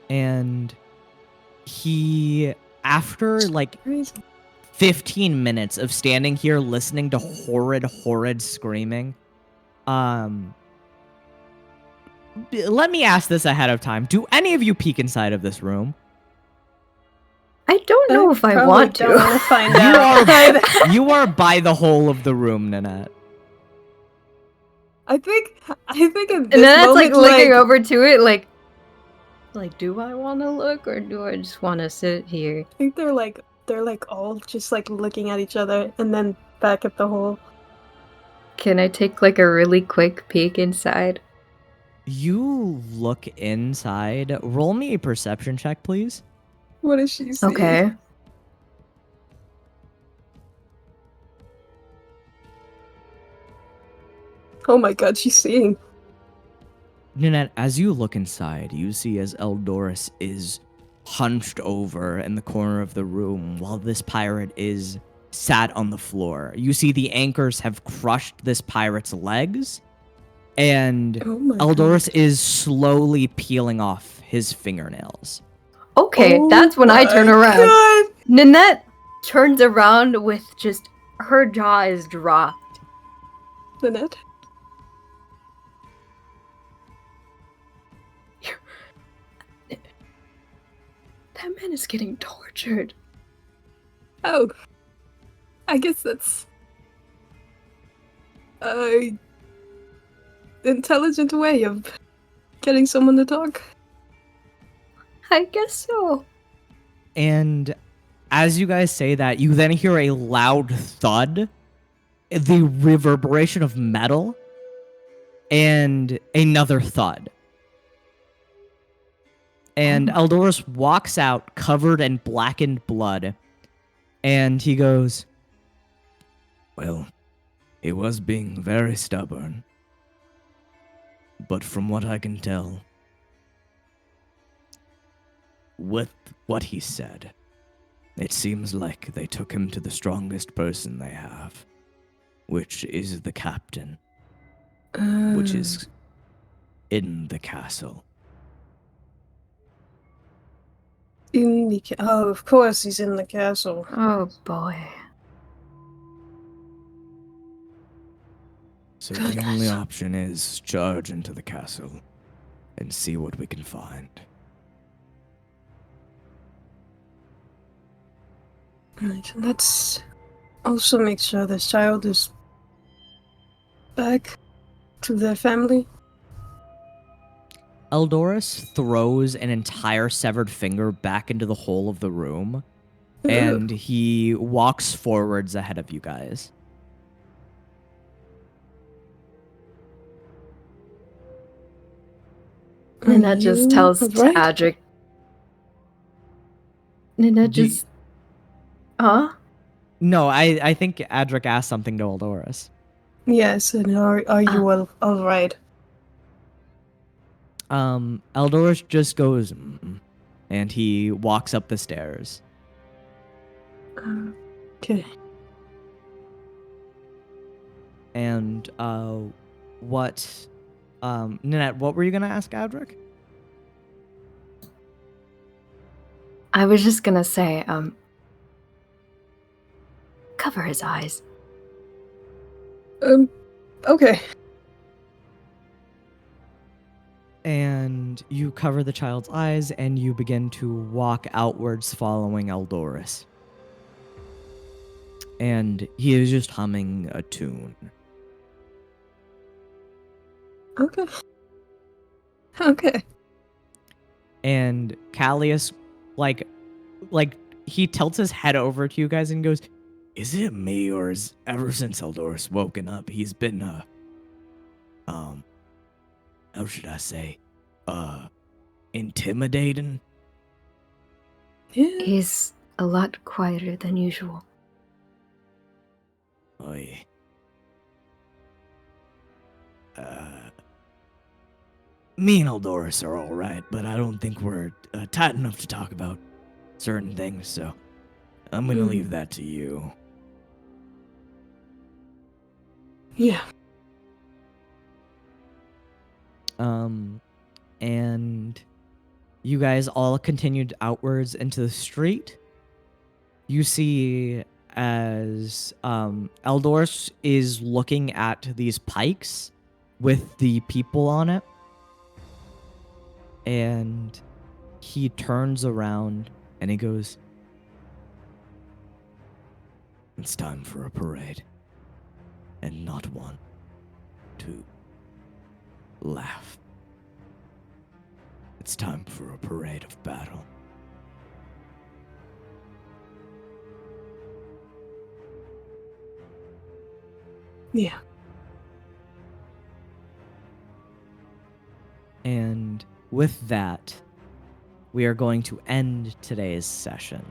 And he, after like Crazy. 15 minutes of standing here listening to horrid screaming, let me ask this ahead of time. Do any of you peek inside of this room? I don't know if I probably want don't want to. to find You out. are, you are by the hole of the room, Nanette. I think in this And then that's like moment, looking over to it, like, do I want to look or do I just want to sit here? I think they're all just like looking at each other and then back at the hole. Can I take like a really quick peek inside? You look inside. Roll me a perception check, please. What does she see? Okay. Oh my God, she's seeing. Nanette, as you look inside, you see as Eldoris is hunched over in the corner of the room while this pirate is sat on the floor. You see the anchors have crushed this pirate's legs, and Oh my Eldoris God. is slowly peeling off his fingernails. Okay, Oh that's when I turn my around. God. Nanette turns around with just her jaw is dropped. Lynette? That man is getting tortured. Oh. I guess that's a intelligent way of getting someone to talk. I guess so. And as you guys say that, you then hear a loud thud, the reverberation of metal, and another thud. And Eldoris walks out covered in blackened blood, and he goes, "Well, he was being very stubborn. But from what I can tell, with what he said, it seems like they took him to the strongest person they have, which is the captain, which is in the castle." In the oh, of course he's in the castle. Oh boy. So the only option is charge into the castle and see what we can find. Right, let's also make sure this child is back to their family. Eldoris throws an entire severed finger back into the hole of the room, and he walks forwards ahead of you guys. Nanette just tells right? Adric. Nanette Do you- just. Huh? No, I think Adric asked something to Eldoris. Yes, and are you all right? Eldoris just goes, "Mm," and he walks up the stairs. Okay. And Nanette, what were you gonna ask Adric? I was just gonna say, cover his eyes. Okay. And you cover the child's eyes and you begin to walk outwards following Eldoris. And he is just humming a tune. Okay. Okay. And Callius, like he tilts his head over to you guys and goes, "Is it me, or is ever since Eldoris woken up, he's been how should I say, intimidating?" Yeah. He's a lot quieter than usual. Oy. Me and Eldoris are all right, but I don't think we're tight enough to talk about certain things, so I'm gonna leave that to you. Yeah. And you guys all continued outwards into the street. You see as Eldoris is looking at these pikes with the people on it, and he turns around and he goes, "It's time for a parade. And not one, two, laugh. It's time for a parade of battle." Yeah. And with that, we are going to end today's session.